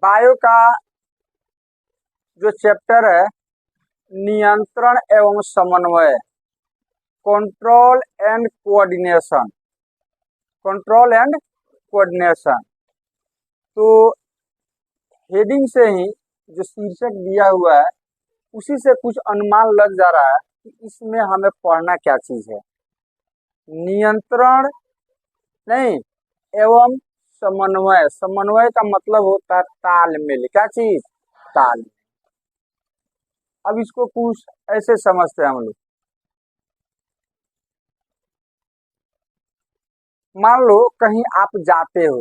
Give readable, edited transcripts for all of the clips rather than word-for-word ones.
Bio का जो chapter है नियंत्रण एवं समन्वय, control and coordination, control and coordination. तो हेडिंग से ही जो शीर्षक दिया हुआ है उसी से कुछ अनुमान लग जा रहा है कि इसमें हमें पढ़ना क्या चीज है। नियंत्रण नहीं एवं समन्वय, समन्वय का मतलब होता है तालमेल। क्या चीज? तालमेल। अब इसको कुछ ऐसे समझते हैं हम लोग। मान लो कहीं आप जाते हो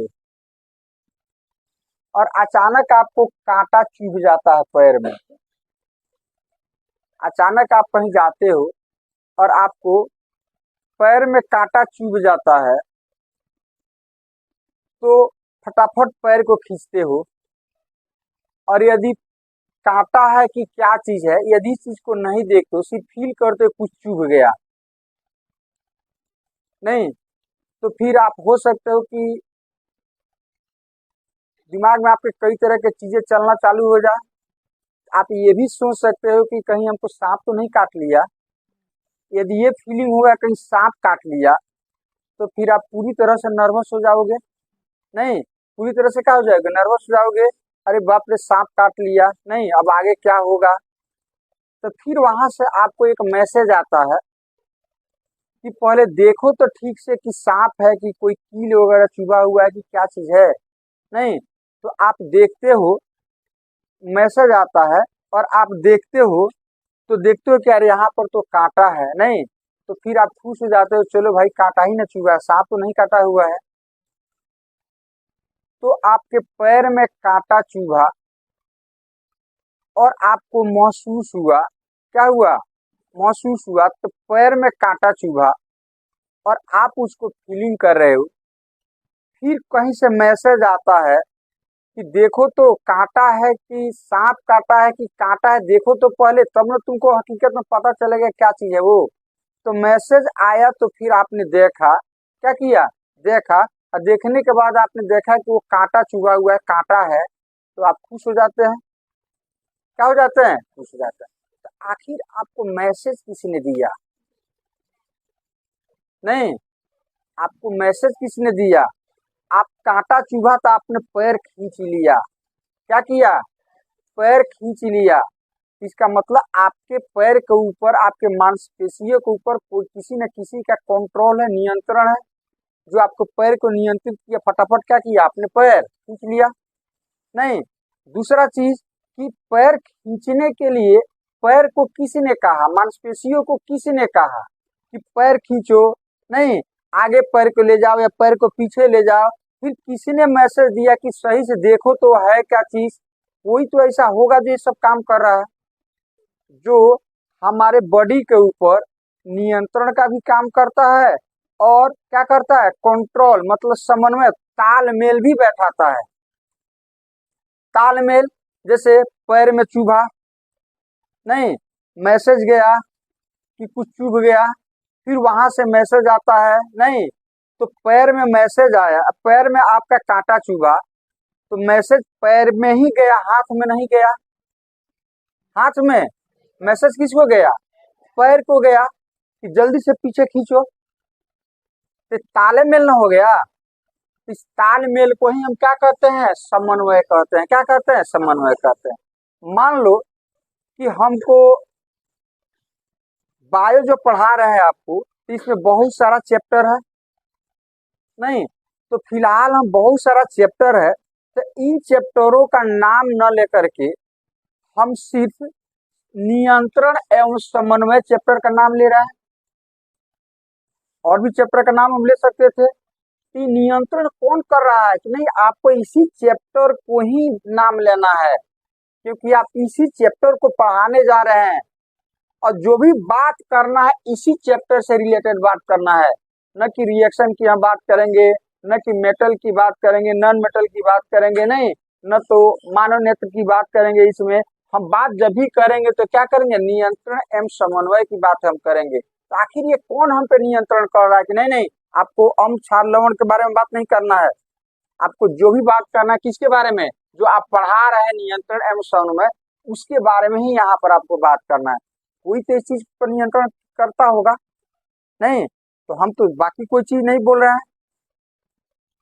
और अचानक आपको कांटा चुभ जाता है पैर में। अचानक आप कहीं जाते हो और आपको पैर में कांटा चुभ जाता है तो फटाफट पैर को खींचते हो, और यदि कांटा है कि क्या चीज है, यदि इस चीज को नहीं देखते हो, सिर्फ फील करते हो कुछ चुभ गया नहीं, तो फिर आप हो सकते हो कि दिमाग में आपके कई तरह के चीजें चलना चालू हो जाए। आप ये भी सोच सकते हो कि कहीं हमको सांप तो नहीं काट लिया। यदि ये फीलिंग होगा कहीं सांप काट लिया तो फिर आप पूरी तरह से नर्वस हो जाओगे। नहीं, पूरी तरह से क्या हो जाएगा? नर्वस हो जाओगे। अरे बाप रे, सांप काट लिया, नहीं अब आगे क्या होगा। तो फिर वहां से आपको एक मैसेज आता है कि पहले देखो तो ठीक से कि सांप है कि कोई कील वगैरह चुभा हुआ है कि क्या चीज है। नहीं, तो आप देखते हो, मैसेज आता है और आप देखते हो तो देखते हो कि यार यहाँ पर तो कांटा है। नहीं, तो फिर आप खुश हो जाते हो, चलो भाई कांटा ही न चुभा है, सांप तो नहीं काटा हुआ है। तो आपके पैर में कांटा चुभा और आपको महसूस हुआ, क्या हुआ? महसूस हुआ। तो पैर में कांटा चुभा और आप उसको फीलिंग कर रहे हो। फिर कहीं से मैसेज आता है कि देखो तो कांटा है कि सांप काटा है कि कांटा है, देखो तो पहले, तब ना तुमको हकीकत में पता चलेगा क्या चीज है वो। तो मैसेज आया तो फिर आपने देखा, क्या किया? देखा, और देखने के बाद आपने देखा कि वो कांटा चुभा हुआ है, कांटा है, तो आप खुश हो जाते हैं। क्या हो जाते हैं? खुश हो जाते हैं। तो आखिर आपको मैसेज किसने दिया? नहीं, आपको मैसेज किसने दिया? आप कांटा चुभा तो आपने पैर खींच लिया। क्या किया? पैर खींच लिया। इसका मतलब आपके पैर के ऊपर, आपके मांसपेशियों के ऊपर कोई किसी न किसी का कंट्रोल है, नियंत्रण है, जो आपको पैर को नियंत्रित किया। फटाफट क्या किया? आपने पैर खींच लिया। नहीं, दूसरा चीज कि पैर खींचने के लिए पैर को किसी ने कहा, मांसपेशियों को किसी ने कहा कि पैर खींचो, नहीं आगे पैर को ले जाओ या पैर को पीछे ले जाओ। फिर किसी ने मैसेज दिया कि सही से देखो तो है क्या चीज। कोई तो ऐसा होगा जो ये सब काम कर रहा है, जो हमारे बॉडी के ऊपर नियंत्रण का भी काम करता है और क्या करता है? कंट्रोल मतलब समन्वय, तालमेल भी बैठाता है। तालमेल, जैसे पैर में चुभा, नहीं मैसेज गया कि कुछ चुभ गया, फिर वहां से मैसेज आता है, नहीं तो पैर में मैसेज आया, पैर में आपका कांटा चुभा तो मैसेज पैर में ही गया, हाथ में नहीं गया। हाथ में मैसेज किसको गया? पैर को गया कि जल्दी से पीछे खींचो। तो तालमेल न हो गया। इस तालमेल को ही हम क्या कहते हैं? समन्वय कहते हैं। क्या कहते हैं? समन्वय कहते हैं। मान लो कि हमको बायो जो पढ़ा रहे हैं आपको, इसमें बहुत सारा चैप्टर है, नहीं तो फिलहाल हम बहुत सारा चैप्टर है, तो इन चैप्टरों का नाम न लेकर के हम सिर्फ नियंत्रण एवं समन्वय चैप्टर का नाम ले रहे हैं। और भी चैप्टर का नाम हम ले सकते थे कि नियंत्रण कौन कर रहा है, कि नहीं आपको इसी चैप्टर को ही नाम लेना है, क्योंकि आप इसी चैप्टर को पढ़ाने जा रहे हैं और जो भी बात करना है इसी चैप्टर से रिलेटेड बात करना है। न कि रिएक्शन की हम बात करेंगे, न कि मेटल की बात करेंगे, नॉन मेटल की बात करेंगे, नहीं न तो मानव नेत्र की बात करेंगे। इसमें हम बात जब भी करेंगे तो क्या करेंगे? नियंत्रण एवं समन्वय की बात हम करेंगे। तो आखिर ये कौन हम पे नियंत्रण कर रहा है, कि नहीं नहीं आपको अम्ल क्षार लवण के बारे में बात नहीं करना है। आपको जो भी बात करना है किसके बारे में? जो आप पढ़ा रहे हैं नियंत्रण एवं समन्वय, उसके बारे में ही यहाँ पर आपको बात करना है। कोई तो इस चीज पर नियंत्रण करता होगा नहीं, तो हम तो बाकी कोई चीज नहीं बोल रहे हैं,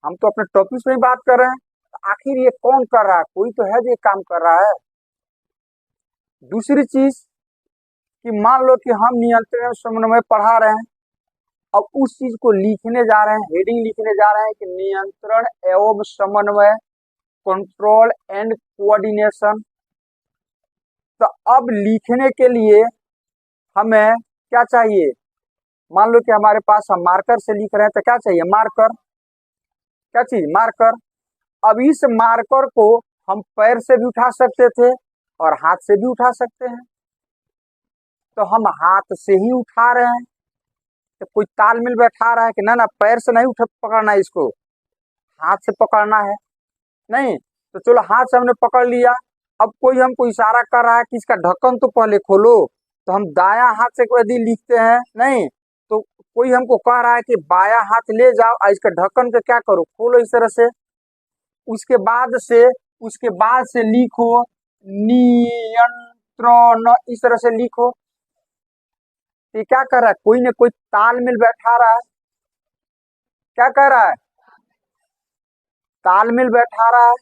हम तो अपने टॉपिक में ही बात कर रहे हैं। तो आखिर ये कौन कर रहा है? कोई तो है जो ये काम कर रहा है। दूसरी चीज कि मान लो कि हम नियंत्रण एवं समन्वय पढ़ा रहे हैं, अब उस चीज को लिखने जा रहे हैं, हेडिंग लिखने जा रहे हैं कि नियंत्रण एवं समन्वय, कंट्रोल एंड कोऑर्डिनेशन। तो अब लिखने के लिए हमें क्या चाहिए? मान लो कि हमारे पास हम मार्कर से लिख रहे हैं, तो क्या चाहिए? मार्कर। क्या चीज? मार्कर। अब इस मार्कर को हम पैर से भी उठा सकते थे और हाथ से भी उठा सकते हैं, तो हम हाथ से ही उठा रहे हैं। तो कोई तालमेल बैठा रहा है कि ना ना पैर से नहीं उठा पकड़ना है, इसको हाथ से पकड़ना है? नहीं, तो चलो हाथ से हमने पकड़ लिया। अब कोई हमको इशारा कर रहा है कि इसका ढक्कन तो पहले खोलो, तो हम दायां हाथ से यदि लिखते हैं, नहीं तो कोई हमको कह रहा है कि बायां हाथ ले जाओ और इसका ढक्कन का क्या करो? खोलो इस तरह से। उसके बाद से लिखो नियंत्रण, इस तरह से लिखो। ये क्या कर रहा है? कोई न कोई तालमेल बैठा रहा है। क्या कर रहा है? तालमेल बैठा रहा है,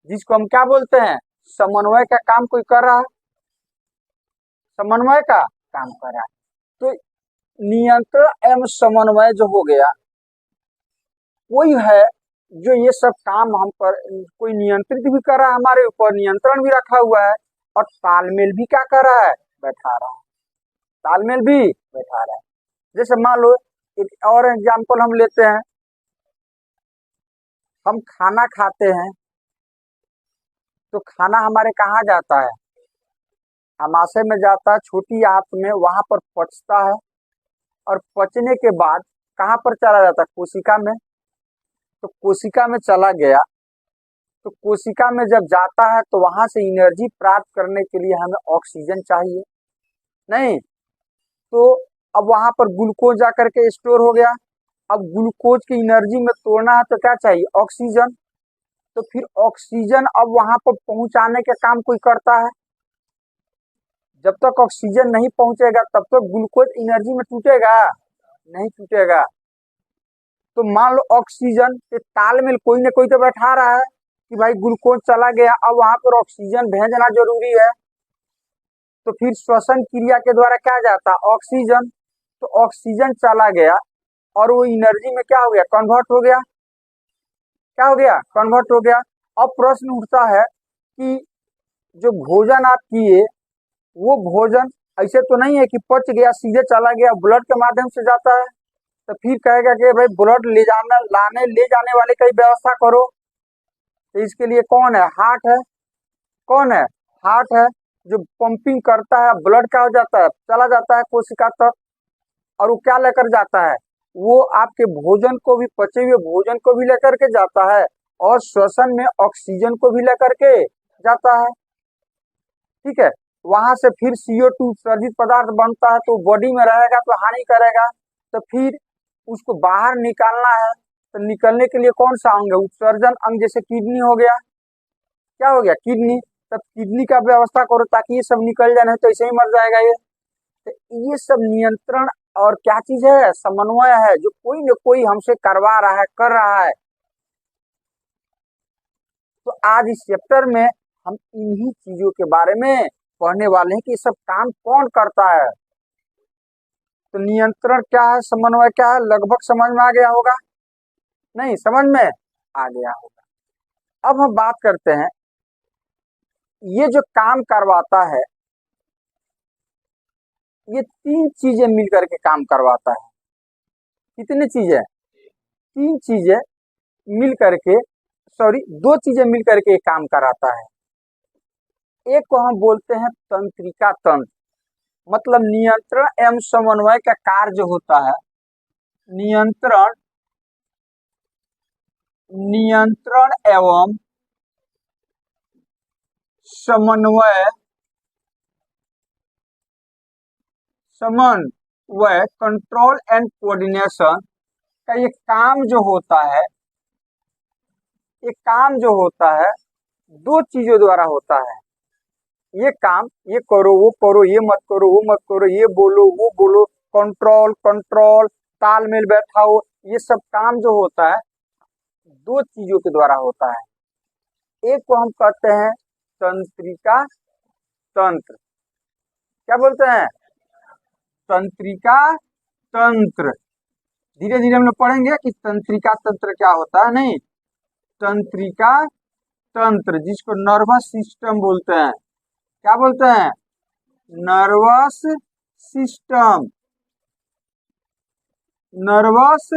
जिसको हम क्या बोलते हैं? समन्वय का काम कोई कर रहा है, समन्वय का काम कर रहा है। तो नियंत्रण एवं समन्वय जो हो गया, कोई है जो ये सब काम हम पर, कोई नियंत्रित भी कर रहा है, हमारे ऊपर नियंत्रण भी रखा हुआ है, और तालमेल भी क्या कर रहा है? बैठा रहा है। तालमेल भी बैठा रहा है। जैसे मान लो एक और एग्जाम्पल हम लेते हैं, हम खाना खाते हैं, तो खाना हमारे कहाँ जाता है? आमाशय में जाता है, छोटी आंत में, वहां पर पचता है, और पचने के बाद कहाँ पर चला जाता है? कोशिका में। तो कोशिका में चला गया, तो कोशिका में जब जाता है तो वहां से एनर्जी प्राप्त करने के लिए हमें ऑक्सीजन चाहिए, नहीं तो अब वहां पर ग्लूकोज जाकर के स्टोर हो गया। अब ग्लूकोज की एनर्जी में तोड़ना है तो क्या चाहिए? ऑक्सीजन। तो फिर ऑक्सीजन अब वहां पर पहुंचाने का काम कोई करता है। जब तक ऑक्सीजन नहीं पहुंचेगा तब तक ग्लूकोज एनर्जी में टूटेगा नहीं? टूटेगा। तो मान लो ऑक्सीजन के तालमेल कोई न कोई तो बैठा रहा है कि भाई ग्लूकोज चला गया, अब वहां पर ऑक्सीजन भेजना जरूरी है। तो फिर श्वसन क्रिया के द्वारा क्या जाता है? ऑक्सीजन। तो ऑक्सीजन चला गया और वो एनर्जी में क्या हो गया? कन्वर्ट हो गया। क्या हो गया? कन्वर्ट हो गया। अब प्रश्न उठता है कि जो भोजन आप किए, वो भोजन ऐसे तो नहीं है कि पच गया सीधे चला गया, ब्लड के माध्यम से जाता है। तो फिर कहेगा कि भाई ब्लड ले जाने वाले की व्यवस्था करो। तो इसके लिए कौन है? हार्ट है। कौन है? हार्ट है, जो पंपिंग करता है, ब्लड क्या हो जाता है? चला जाता है कोशिका तक, और वो क्या लेकर जाता है? वो आपके भोजन को भी, पचे हुए भोजन को भी लेकर के जाता है, और श्वसन में ऑक्सीजन को भी लेकर के जाता है। ठीक है, वहां से फिर CO2 उत्सर्जित पदार्थ बनता है, तो बॉडी में रहेगा तो हानि करेगा। तो फिर उसको बाहर निकालना है, तो निकलने के लिए कौन सा अंग है? उत्सर्जन अंग। जैसे किडनी हो गया, क्या हो गया? किडनी। तब किडनी का व्यवस्था करो ताकि ये सब निकल जाए, नहीं तो ऐसे ही मर जाएगा ये। तो ये सब नियंत्रण और क्या चीज है? समन्वय है, जो कोई न कोई हमसे करवा रहा है, कर रहा है। तो आज इस चैप्टर में हम इन्हीं चीजों के बारे में पढ़ने वाले हैं कि ये सब काम कौन करता है। तो नियंत्रण क्या है, समन्वय क्या है, लगभग समझ में आ गया होगा? नहीं, समझ में आ गया होगा। अब हम बात करते हैं, ये जो काम करवाता है, ये 3 चीजें मिलकर के काम करवाता है। कितनी चीजें? 3 चीजें मिल करके, सॉरी 2 चीजें मिल करके काम कराता है। एक को हम बोलते हैं तंत्रिका तंत्र, मतलब नियंत्रण एवं समन्वय का कार्य जो होता है, नियंत्रण नियंत्रण एवं समन्वय समन्वय कंट्रोल एंड कोऑर्डिनेशन का ये काम जो होता है, ये काम जो होता है दो चीजों द्वारा होता है। ये काम, ये करो, ये मत करो, वो मत करो, ये बोलो, वो बोलो, कंट्रोल कंट्रोल, तालमेल बैठाओ, ये सब काम जो होता है दो चीजों के द्वारा होता है। एक को हम कहते हैं तंत्रिका तंत्र। क्या बोलते हैं? तंत्रिका तंत्र। धीरे धीरे हम लोग पढ़ेंगे कि तंत्रिका तंत्र क्या होता है। नहीं, तंत्रिका तंत्र जिसको नर्वस सिस्टम बोलते हैं। क्या बोलते हैं? Nervous system, nervous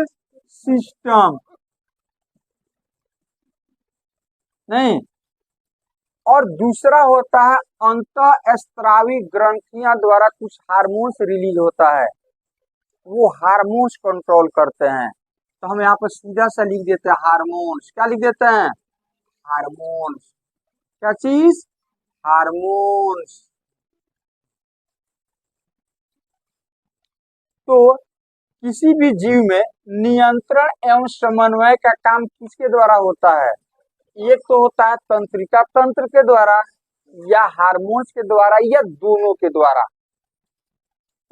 system. नहीं, और दूसरा होता है अंतःस्रावी ग्रंथियां द्वारा कुछ हार्मोन्स रिलीज होता है, वो हार्मोन्स कंट्रोल करते हैं। तो हम यहाँ पर सीधा सा लिख देते हैं हार्मोन्स। क्या लिख देते हैं? हार्मोन्स। क्या चीज? हार्मोन्स। तो किसी भी जीव में नियंत्रण एवं समन्वय का काम किसके द्वारा होता है? एक तो होता है तंत्रिका तंत्र के द्वारा, या हार्मोन्स के द्वारा, या दोनों के द्वारा।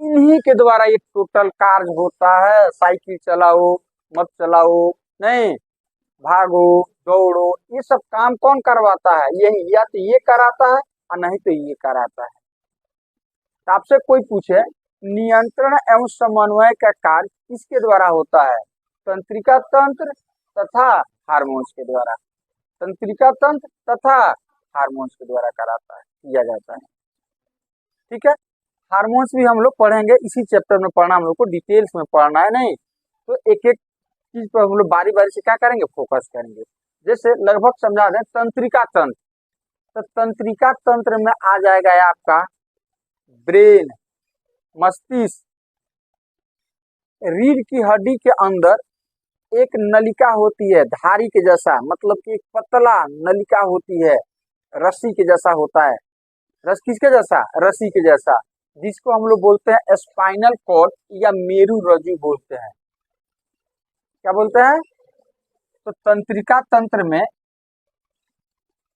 इन्हीं के द्वारा ये टोटल कार्य होता है। साइकिल चलाओ, मत चलाओ, नहीं, भागो, दौड़ो, ये सब काम कौन करवाता है? यही, या तो ये कराता है और नहीं तो ये कराता है। तो आपसे कोई पूछे नियंत्रण एवं समन्वय का कार्य किसके द्वारा होता है? तंत्रिका तंत्र तथा हार्मोन्स के द्वारा। तंत्रिका तंत्र तथा हार्मोन्स के द्वारा कराता है, किया जाता है। ठीक है, हार्मोन्स भी हम लोग पढ़ेंगे, इसी चैप्टर में पढ़ना, हम लोग को डिटेल्स में पढ़ना है। नहीं तो एक एक चीज पर हम लोग बारी बारी से क्या करेंगे? फोकस करेंगे। जैसे लगभग समझा दें तंत्रिका तंत्र, तो तंत्रिका तंत्र में आ जाएगा आपका ब्रेन, मस्तिष्क। रीढ़ की हड्डी के अंदर एक नलिका होती है धारी के जैसा, मतलब कि एक पतला नलिका होती है, रस्सी के जैसा होता है। रस किसके जैसा? रस्सी के जैसा, जिसको हम लोग बोलते हैं स्पाइनल कॉर्ड या मेरु रज्जु बोलते हैं। क्या बोलते हैं? तो तंत्रिका तंत्र में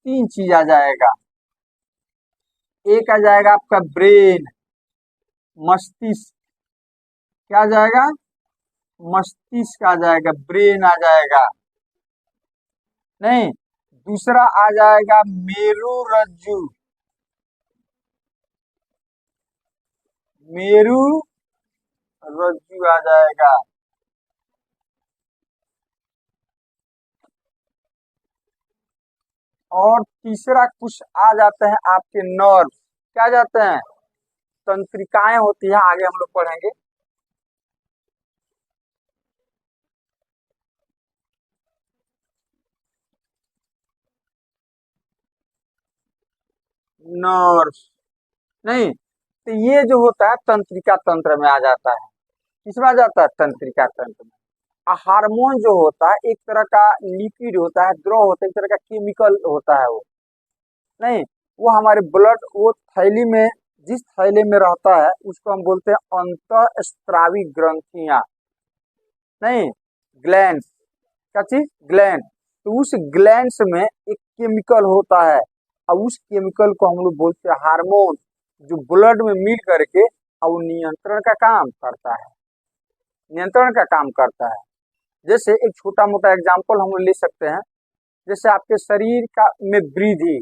तीन चीज आ जाएगा। एक आ जाएगा आपका ब्रेन, मस्तिष्क। क्या आ जाएगा? मस्तिष्क आ जाएगा, ब्रेन आ जाएगा। नहीं, दूसरा आ जाएगा मेरु रज्जु, मेरु रज्जु आ जाएगा। और तीसरा कुछ आ जाते हैं आपके नर्व। क्या जाते हैं? तंत्रिकाएं होती है, आगे हम लोग पढ़ेंगे। नर्व। नहीं, तो ये जो होता है तंत्रिका तंत्र में आ जाता है। किसमें आ जाता है? तंत्रिका तंत्र में। हार्मोन जो होता है एक तरह का लिक्विड होता है, द्रव होता है, एक तरह का केमिकल होता है वो। नहीं, वो हमारे ब्लड, वो थैली में, जिस थैले में रहता है उसको हम बोलते हैं अंतःस्रावी ग्रंथियां। नहीं, ग्लैंड्स। क्या चीज? ग्लैंड। तो उस ग्लैंड्स में एक केमिकल होता है, और उस केमिकल को हम लोग बोलते हैं हार्मोन, जो ब्लड में मिल करके और नियंत्रण का काम करता है, नियंत्रण का काम करता है। जैसे एक छोटा मोटा एग्जाम्पल हम लोग ले सकते हैं। जैसे आपके शरीर का में वृद्धि,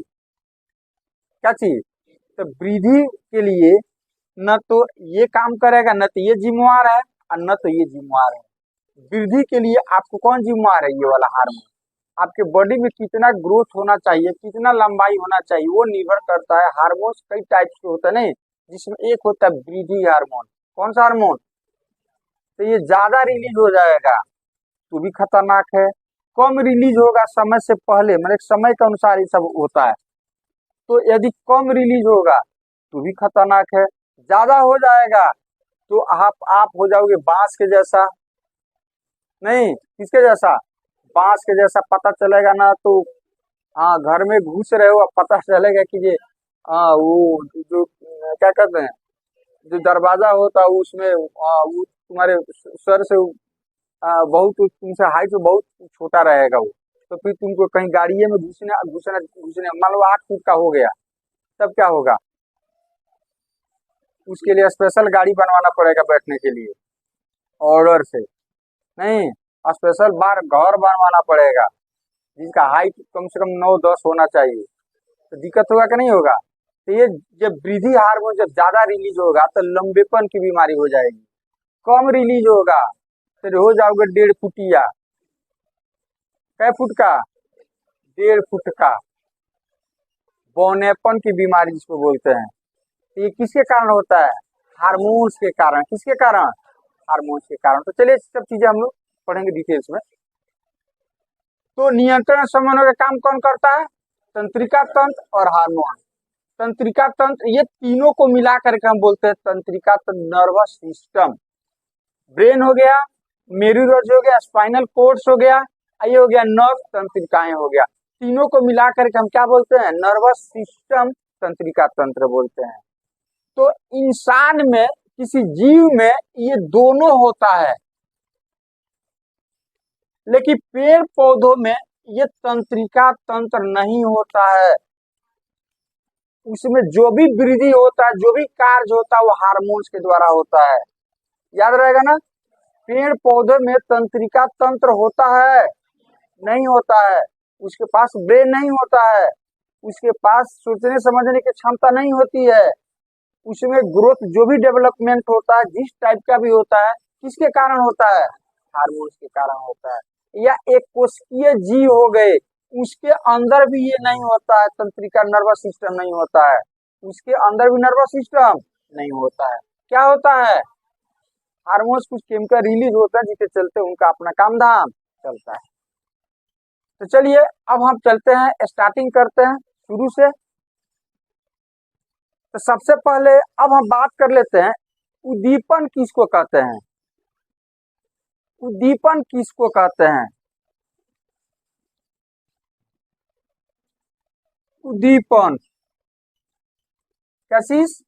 क्या चीज? तो वृद्धि के लिए न तो ये काम करेगा, न तो ये जिम्मेवार है, और न तो ये जिम्मेवार है। वृद्धि के लिए आपको कौन जिम्मेवार है? ये वाला हार्मोन। आपके बॉडी में कितना ग्रोथ होना चाहिए, कितना लंबाई होना चाहिए, वो निर्भर करता है। हार्मोन्स कई टाइप के होते हैं, नहीं, जिसमें एक होता है वृद्धि हार्मोन। कौन सा हार्मोन? तो ये ज्यादा रिलीज हो जाएगा तो भी खतरनाक है, कम रिलीज होगा समय से पहले, मतलब समय के अनुसार ये सब होता है। तो यदि कम रिलीज होगा तो भी खतरनाक है, ज्यादा हो जाएगा तो आप हो जाओगे बांस के जैसा। नहीं, किसके जैसा? बांस के जैसा। पता चलेगा ना तो, हाँ, घर में घुस रहे हो, अब पता चलेगा कि ये, हाँ, वो जो क्या कहते हैं, जो दरवाजा होता है उसमें, वो तुम्हारे सर से बहुत तुमसे हाइट में बहुत छोटा रहेगा वो। तो फिर तुमको कहीं गाड़िए में घुसना घुसना घुसने, मान लो 8 फुट का हो गया, तब क्या होगा? उसके लिए स्पेशल गाड़ी बनवाना पड़ेगा बैठने के लिए, ऑर्डर से। नहीं, स्पेशल बार घर बनवाना पड़ेगा जिसका हाइट कम से कम 9-10 होना चाहिए। तो दिक्कत होगा कि नहीं होगा? तो ये जब वृद्धि हार्मोन जब ज्यादा रिलीज होगा तो लंबेपन की बीमारी हो जाएगी। कम रिलीज होगा तो हो जाओगे 1.5 फुटिया। कै फुट का? 1.5 फुट का। बौनेपन की बीमारी जिसको बोलते हैं। तो ये किसके कारण होता है? हार्मोन्स के कारण। किसके कारण? हार्मोन्स के कारण। तो चलिए सब चीजें हम लोग पढ़ेंगे डिटेल्स में। तो नियंत्रण समन्वय का काम कौन करता है? तंत्रिका तंत्र और हार्मोन। तंत्रिका तंत्र, ये तीनों को मिला करके हम बोलते हैं तंत्रिका तंत्र। नर्वस सिस्टम, ब्रेन हो गया, मेरुरज हो गया, स्पाइनल कोर्ड्स हो गया, ये हो गया नर्व तंत्रिकाएं हो गया। तीनों को मिला करके हम क्या बोलते हैं? नर्वस सिस्टम तंत्रिका तंत्र बोलते हैं। तो इंसान में, किसी जीव में ये दोनों होता है, लेकिन पेड़ पौधों में ये तंत्रिका तंत्र नहीं होता है। उसमें जो भी वृद्धि होता है, जो भी कार्य होता है, वो हार्मोन्स के द्वारा होता है। याद रहेगा ना? पेड़ पौधे में तंत्रिका तंत्र होता है? नहीं होता है। उसके पास ब्रेन नहीं होता है, उसके पास सोचने समझने की क्षमता नहीं होती है। उसमें ग्रोथ जो भी डेवलपमेंट होता है, जिस टाइप का भी होता है, किसके कारण होता है? हार्मोन्स के कारण होता है। या एक कोशिकीय जीव हो गए, उसके अंदर भी ये नहीं होता है, तंत्रिका नर्वस सिस्टम नहीं होता है, उसके अंदर भी नर्वस सिस्टम नहीं होता है। क्या होता है? हार्मोन्स कुछ केमिकल रिलीज होता है जिसके चलते उनका अपना काम धाम चलता है। तो चलिए अब हम चलते हैं, स्टार्टिंग करते हैं शुरू से। तो सबसे पहले अब हम बात कर लेते हैं, उद्दीपन किसको कहते हैं? उद्दीपन किसको कहते हैं? उद्दीपन, कैसीस?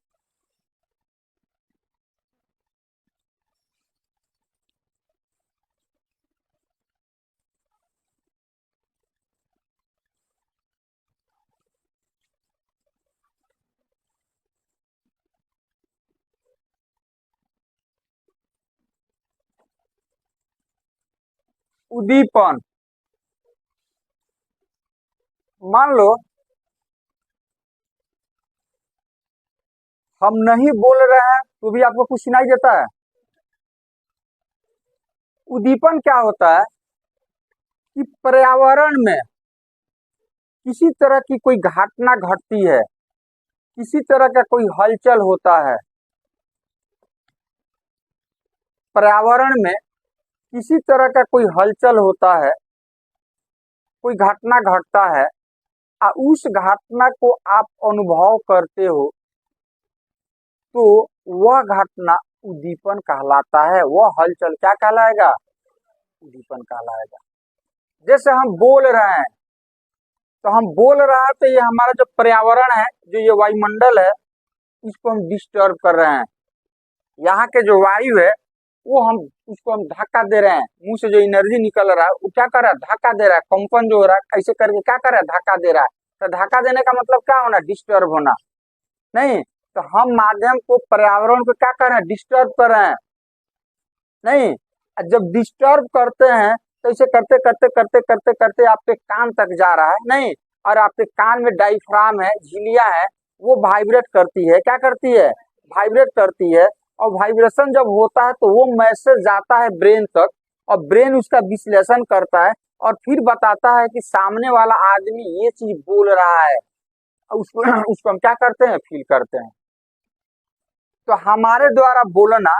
उद्दीपन, मान लो हम नहीं बोल रहे हैं तो भी आपको कुछ सुनाई देता है। उद्दीपन क्या होता है कि पर्यावरण में किसी तरह की कोई घटना घटती है, किसी तरह का कोई हलचल होता है, पर्यावरण में किसी तरह का कोई हलचल होता है, कोई घटना घटता है, उस घटना को आप अनुभव करते हो, तो वह घटना उद्दीपन कहलाता है। वह हलचल क्या कहलाएगा? उद्दीपन कहलाएगा। जैसे हम बोल रहे हैं, तो हम बोल रहे हैं तो ये हमारा जो पर्यावरण है, जो ये वायुमंडल है, इसको हम डिस्टर्ब कर रहे हैं। यहाँ के जो वायु है वो हम उसको हम धक्का दे रहे हैं। मुंह से जो एनर्जी निकल रहा है वो क्या कर रहा है? धक्का दे रहा है। कंपन जो हो रहा है, ऐसे करके क्या कर रहा है? धक्का दे रहा है। तो धक्का देने का मतलब क्या होना? डिस्टर्ब होना। नहीं, तो हम माध्यम को, पर्यावरण को क्या कर रहे हैं? डिस्टर्ब कर रहे हैं। नहीं, जब डिस्टर्ब करते हैं तो इसे करते करते करते करते करते आपके कान तक जा रहा है। नहीं, और आपके कान में डायफ्राम है, झिल्लियां है, वो वाइब्रेट करती है। क्या करती है? वाइब्रेट करती है। और वाइब्रेशन जब होता है तो वो मैसेज जाता है ब्रेन तक, और ब्रेन उसका विश्लेषण करता है और फिर बताता है कि सामने वाला आदमी ये चीज बोल रहा है। उसको उसको हम क्या करते हैं? फील करते हैं। तो हमारे द्वारा बोलना,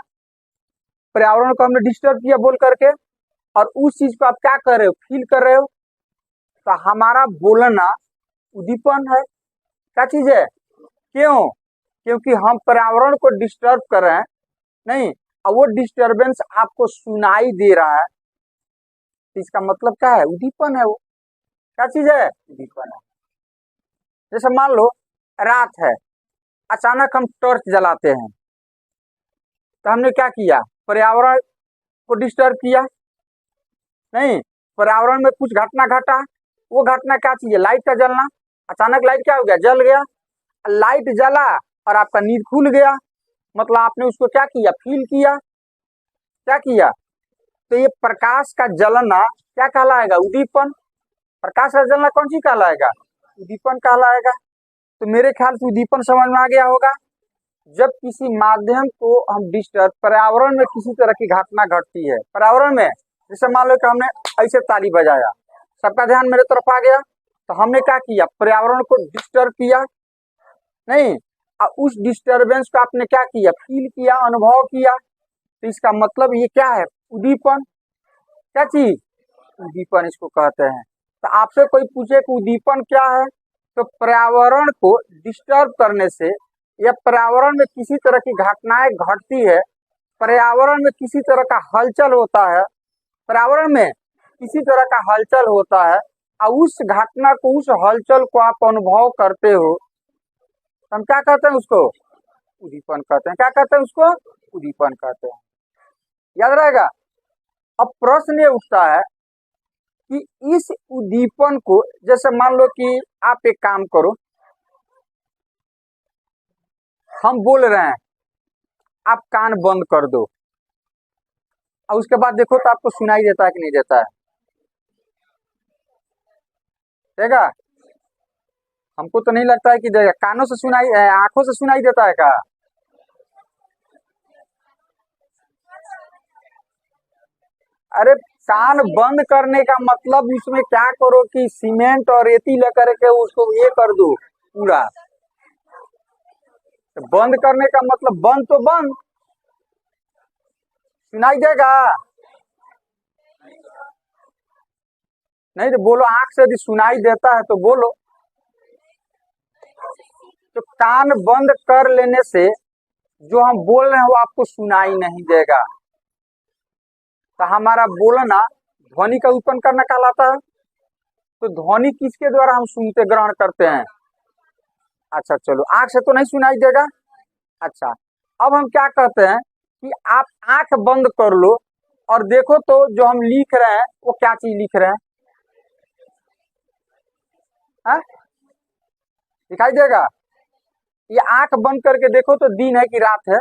पर्यावरण को हमने डिस्टर्ब किया बोल करके, और उस चीज को आप क्या कर रहे हो? फील कर रहे हो। तो हमारा बोलना उद्दीपन है। क्या चीज है? क्यों? क्योंकि हम पर्यावरण को डिस्टर्ब कर रहे हैं। नहीं, और वो डिस्टरबेंस आपको सुनाई दे रहा है, तो इसका मतलब क्या है? उद्दीपन है। वो क्या चीज है? उद्दीपन है। जैसे मान लो रात है, अचानक हम टॉर्च जलाते हैं, तो हमने क्या किया? पर्यावरण को डिस्टर्ब किया। नहीं, पर्यावरण में कुछ घटना घटा, वो घटना क्या चीज है? लाइट का जलना। अचानक लाइट क्या हो गया? जल गया। लाइट जला और आपका नींद खुल गया, मतलब आपने उसको क्या किया? फील किया। क्या किया? तो ये प्रकाश का जलना क्या कहलाएगा? उद्दीपन। प्रकाश का जलना कौन सी कहलाएगा? उद्दीपन कहलाएगा। तो मेरे ख्याल से उद्दीपन समझ में आ गया होगा। जब किसी माध्यम को हम डिस्टर्ब, पर्यावरण में किसी तरह की घटना घटती है, पर्यावरण में, जैसे मान लो कि हमने ऐसे ताली बजाया, सबका ध्यान मेरे तरफ आ गया, तो हमने क्या किया? पर्यावरण को डिस्टर्ब किया नहीं, और उस डिस्टर्बेंस को आपने क्या किया? फील किया, अनुभव किया। तो इसका मतलब ये क्या है? उद्दीपन। क्या चीज? उद्दीपन इसको कहते हैं। तो आपसे कोई पूछे कि उद्दीपन क्या है, तो पर्यावरण को डिस्टर्ब करने से या पर्यावरण में किसी तरह की घटनाएं घटती है, पर्यावरण में किसी तरह का हलचल होता है, पर्यावरण में किसी तरह का हलचल होता है, और उस घटना को, उस हलचल को आप अनुभव करते हो, तो हम क्या कहते हैं उसको? उद्दीपन कहते हैं। क्या कहते हैं उसको? उद्दीपन कहते हैं। याद रहेगा। अब प्रश्न ये उठता है कि इस उद्दीपन को, जैसे मान लो कि आप एक काम करो, हम बोल रहे हैं, आप कान बंद कर दो, और उसके बाद देखो तो आपको सुनाई देता है कि नहीं देता है? देगा? हमको तो नहीं लगता है कि देगा। कानों से सुनाई, आंखों से सुनाई देता है क्या? अरे कान बंद करने का मतलब इसमें क्या करो कि सीमेंट और रेती लेकर के उसको ये कर दो पूरा। तो बंद करने का मतलब बंद तो बंद, सुनाई देगा? नहीं तो बोलो, आंख से यदि सुनाई देता है तो बोलो। तो कान बंद कर लेने से जो हम बोल रहे हैं वो आपको सुनाई नहीं देगा। तो हमारा बोलना ध्वनि का उत्पन्न करना कहलाता है। तो ध्वनि किसके द्वारा हम सुनते, ग्रहण करते हैं? अच्छा चलो, आंख से तो नहीं सुनाई देगा। अच्छा, अब हम क्या कहते हैं कि आप आंख बंद कर लो और देखो तो जो हम लिख रहे हैं वो क्या चीज लिख रहे हैं? हाँ? दिखाई देगा? ये आंख बंद करके देखो तो दिन है कि रात है?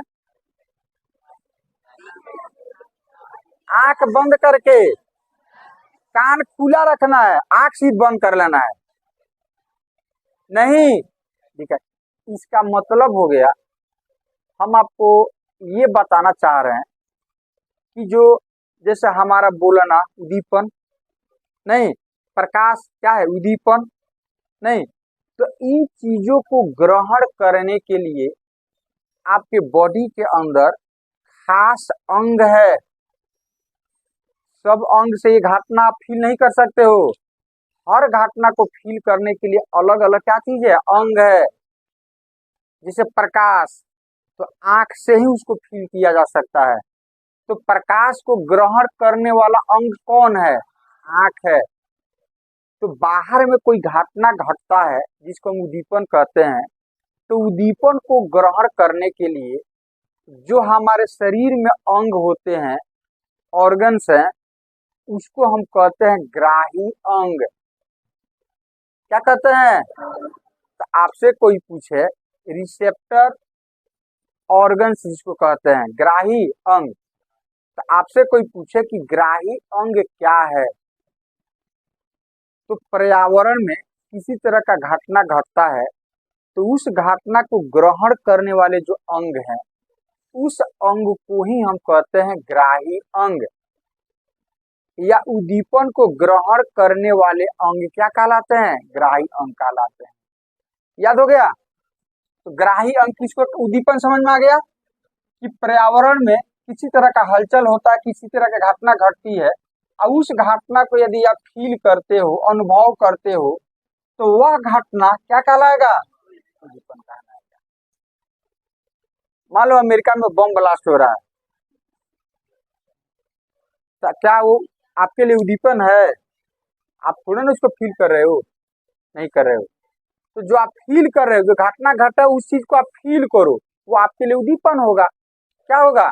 आंख बंद करके, कान खुला रखना है, आंख सीध बंद कर लेना है नहीं। ठीक है, इसका मतलब हो गया, हम आपको ये बताना चाह रहे हैं कि जो, जैसे हमारा बोलना उद्दीपन नहीं, प्रकाश क्या है? उद्दीपन नहीं। तो इन चीजों को ग्रहण करने के लिए आपके बॉडी के अंदर खास अंग है। सब अंग से ये घटना आप फील नहीं कर सकते हो। हर घटना को फील करने के लिए अलग अलग क्या चीज है? अंग है। जैसे प्रकाश, तो आंख से ही उसको फील किया जा सकता है। तो प्रकाश को ग्रहण करने वाला अंग कौन है? आंख है। तो बाहर में कोई घटना घटता है जिसको हम उद्दीपन कहते हैं, तो उद्दीपन को ग्रहण करने के लिए जो हमारे शरीर में अंग होते हैं, ऑर्गन्स हैं, उसको हम कहते हैं ग्राही अंग। क्या कहते हैं? तो आपसे कोई पूछे रिसेप्टर ऑर्गन्स जिसको कहते हैं ग्राही अंग, तो आपसे कोई पूछे कि ग्राही अंग क्या है, तो पर्यावरण में किसी तरह का घटना घटता है, तो उस घटना को ग्रहण करने वाले जो अंग हैं, उस अंग को ही हम कहते हैं ग्राही अंग, या उद्दीपन को ग्रहण करने वाले अंग क्या कहलाते हैं? ग्राही अंग कहलाते हैं। याद हो गया? तो ग्राही अंग किसको? उद्दीपन समझ में आ गया कि पर्यावरण में किसी तरह का हलचल होता है, किसी तरह की घटना घटती है, और उस घटना को यदि आप फील करते हो, अनुभव करते हो, तो वह घटना क्या कहलाएगा? उद्दीपन कहलाएगा। मान लो अमेरिका में बम ब्लास्ट हो रहा है, तो क्या वो आपके लिए उद्दीपन है? आप थोड़ा ना उसको फील कर रहे हो, नहीं कर रहे हो। तो जो आप फील कर रहे हो, जो घटना घटा है, उस चीज को आप फील करो, वो आपके लिए उद्दीपन होगा। क्या होगा?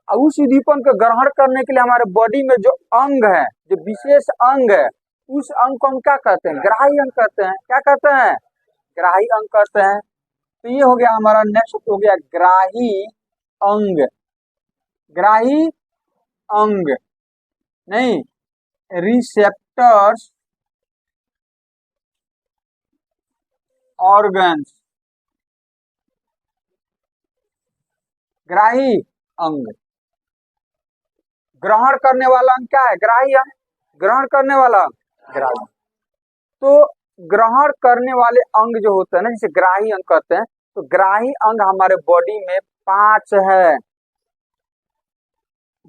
और उस उद्दीपन को ग्रहण करने के लिए हमारे बॉडी में जो अंग है, जो विशेष अंग है, उस अंग को हम क्या कहते हैं? ग्राही अंग कहते हैं। क्या कहते हैं? ग्राही अंग कहते हैं। तो ये हो गया हमारा, नेक्स्ट हो गया ग्राही अंग। ग्राही अंग नहीं, रिसेप्टर्स ऑर्गन्स। ग्राही अंग, ग्रहण करने वाला अंग क्या है? ग्राही अंग। ग्रहण करने वाला अंग ग्राही। तो ग्रहण करने वाले अंग जो होते हैं ना, जिसे ग्राही अंग कहते हैं, तो ग्राही अंग हमारे बॉडी में 5 है,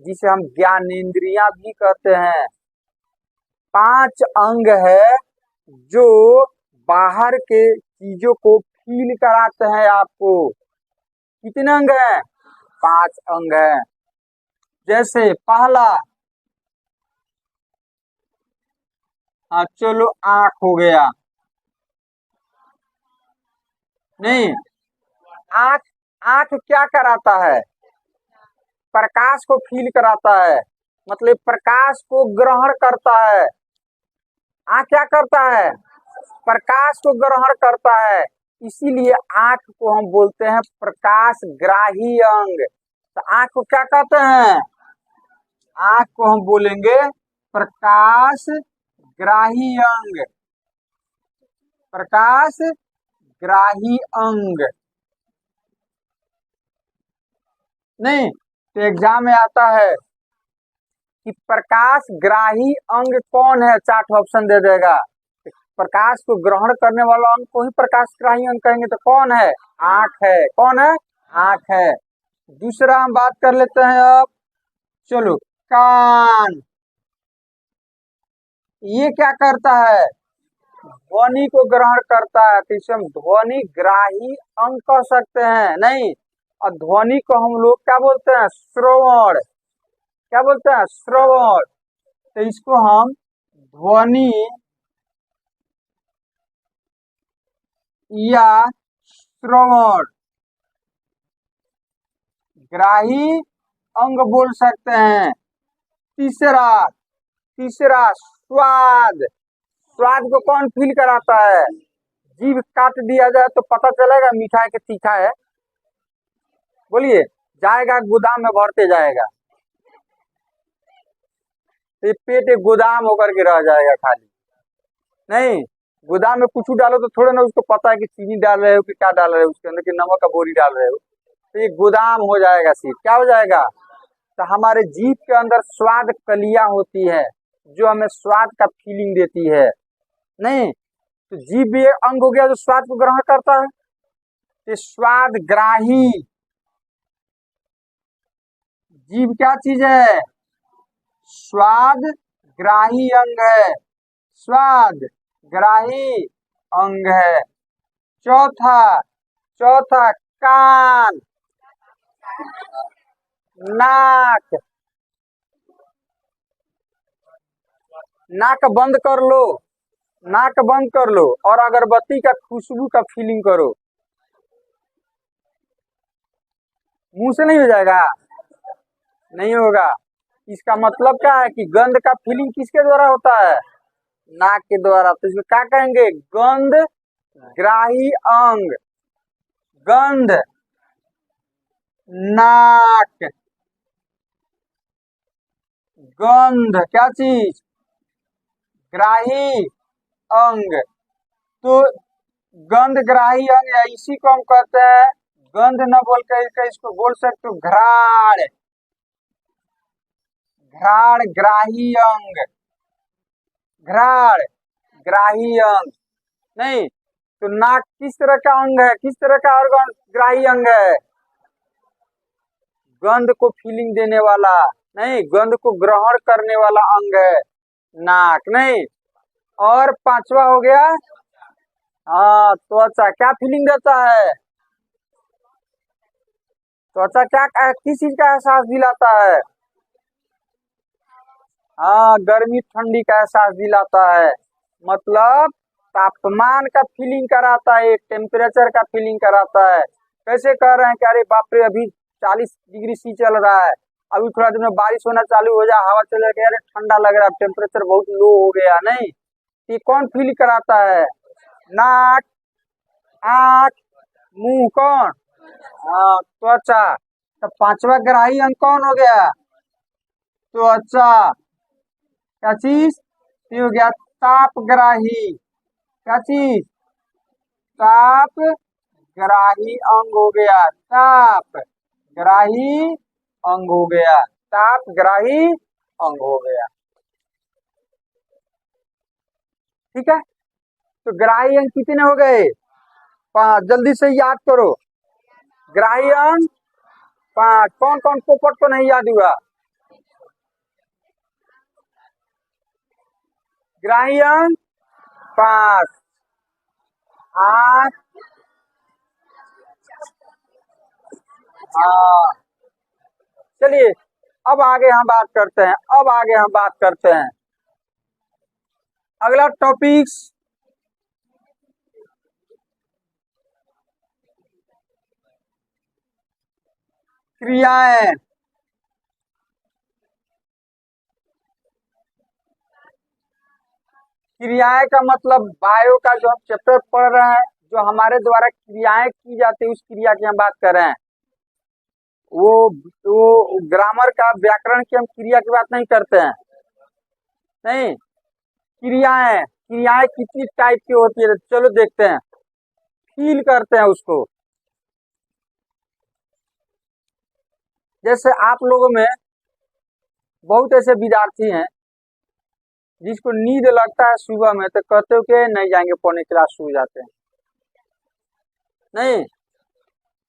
जिसे हम ज्ञानेंद्रियां भी कहते हैं। 5 अंग है जो बाहर के चीजों को फील कराते हैं आपको। कितने अंग हैं? 5 अंग है। जैसे पहला, हाँ चलो, आंख हो गया। नहीं, आंख, आंख क्या कराता है? प्रकाश को फील कराता है, मतलब प्रकाश को ग्रहण करता है। आंख क्या करता है? प्रकाश को ग्रहण करता है। इसीलिए आंख को हम बोलते हैं प्रकाश ग्राही अंग। तो आंख को क्या कहते हैं? आंख को हम बोलेंगे प्रकाश ग्राही अंग। प्रकाश ग्राही अंग। नहीं तो एग्जाम में आता है कि प्रकाश ग्राही अंग कौन है, 4 ऑप्शन दे देगा। प्रकाश को ग्रहण करने वाला अंग को ही प्रकाश ग्राही अंग कहेंगे, तो कौन है? आंख है। कौन है? आंख है। दूसरा हम बात कर लेते हैं अब, चलो, कान। ये क्या करता है? ध्वनि को ग्रहण करता है, तो इसे हम ध्वनि ग्राही अंग कह सकते हैं। नहीं, और ध्वनि को हम लोग क्या बोलते हैं? श्रवण। क्या बोलते हैं? श्रवण। तो इसको हम ध्वनि या श्रवण ग्राही अंग बोल सकते हैं। तीसरा, तीसरा स्वाद। स्वाद को कौन फील कराता है? जीभ काट दिया जाए तो पता चलेगा मीठा है कि तीखा है? बोलिए। जाएगा गोदाम में भरते जाएगा, ये पेट एक गोदाम होकर के रह जाएगा खाली। नहीं, गोदाम में कुछ डालो तो थोड़े ना उसको पता है कि चीनी डाल रहे हो कि क्या डाल रहे हो, उसके अंदर कि नमक का बोरी डाल रहे हो, तो ये गोदाम हो जाएगा। सिर्फ क्या हो जाएगा? तो हमारे जीभ के अंदर स्वाद कलियां होती है, जो हमें स्वाद का फीलिंग देती है। नहीं, तो जीभ भी एक अंग हो गया जो स्वाद को ग्रहण करता है। ये स्वाद ग्राही, जीभ क्या चीज है? स्वाद ग्राही अंग है। स्वाद ग्राही अंग है। चौथा, चौथा कान। नाक। नाक बंद कर लो, नाक बंद कर लो और अगरबत्ती का खुशबू का फीलिंग करो। मुंह से नहीं हो जाएगा? नहीं होगा। इसका मतलब क्या है कि गंध का फीलिंग किसके द्वारा होता है? नाक के द्वारा। तो इसमें क्या कहेंगे? गंध ग्राही अंग। गंध, नाक, गंध क्या चीज? ग्राही अंग। तो गंध ग्राही अंग है, इसी को हम कहते हैं, गंध न बोल कर इसको बोल सकते हो घ्राण। घ्राण ग्राही अंग। घ्राण ग्राही अंग। नहीं, तो नाक किस तरह का अंग है? किस तरह का ऑर्गन ग्राही अंग है? गंध को फीलिंग देने वाला, नहीं, गंध को ग्रहण करने वाला अंग है नाक। नहीं, और पांचवा हो गया, हाँ, त्वचा। क्या फीलिंग देता है? त्वचा क्या, किस चीज का एहसास दिलाता है? हाँ, गर्मी ठंडी का एहसास दिलाता है, मतलब तापमान का फीलिंग कराता है, टेम्परेचर का फीलिंग कराता है। कैसे कह रहे हैं कि अरे बाप रे अभी 40 डिग्री सी चल रहा है, अभी थोड़ा दिन में बारिश होना चालू हो जाए, हवा चले गया, अरे ठंडा लग रहा है, टेम्परेचर बहुत लो हो गया। नहीं, ये कौन फील कराता है? नाक, आँख, मुंह, कौन? हाँ, त्वचा। तो पांचवा ग्राही अंग कौन हो गया? त्वचा। क्या चीज? ये हो गया तापग्राही। क्या चीज? ताप ग्राही अंग हो गया। ताप ग्राही अंग हो गया। ताप ग्राही अंग हो गया। ठीक है, तो ग्राही अंग कितने हो गए? 5। जल्दी से याद करो। ग्राही अंग 5। कौन कौन पोपट को नहीं याद हुआ? ग्राही अंग 5। आँख, हाँ। चलिए, अब आगे हम बात करते हैं। अगला टॉपिक्स क्रियाएं। क्रियाएं का मतलब बायो का जो हम चैप्टर पढ़ रहे हैं, जो हमारे द्वारा क्रियाएं की जाती है, उस क्रिया की हम बात कर रहे हैं। वो ग्रामर का, व्याकरण की हम क्रिया की बात नहीं करते हैं। नहीं, क्रियाएं। क्रियाएं कितनी टाइप की होती है, चलो देखते हैं, फील करते हैं उसको। जैसे आप लोगों में बहुत ऐसे विद्यार्थी हैं जिसको नींद लगता है सुबह में, तो कहते हो कि नहीं जाएंगे पढ़ने, क्लास, सो जाते हैं। नहीं,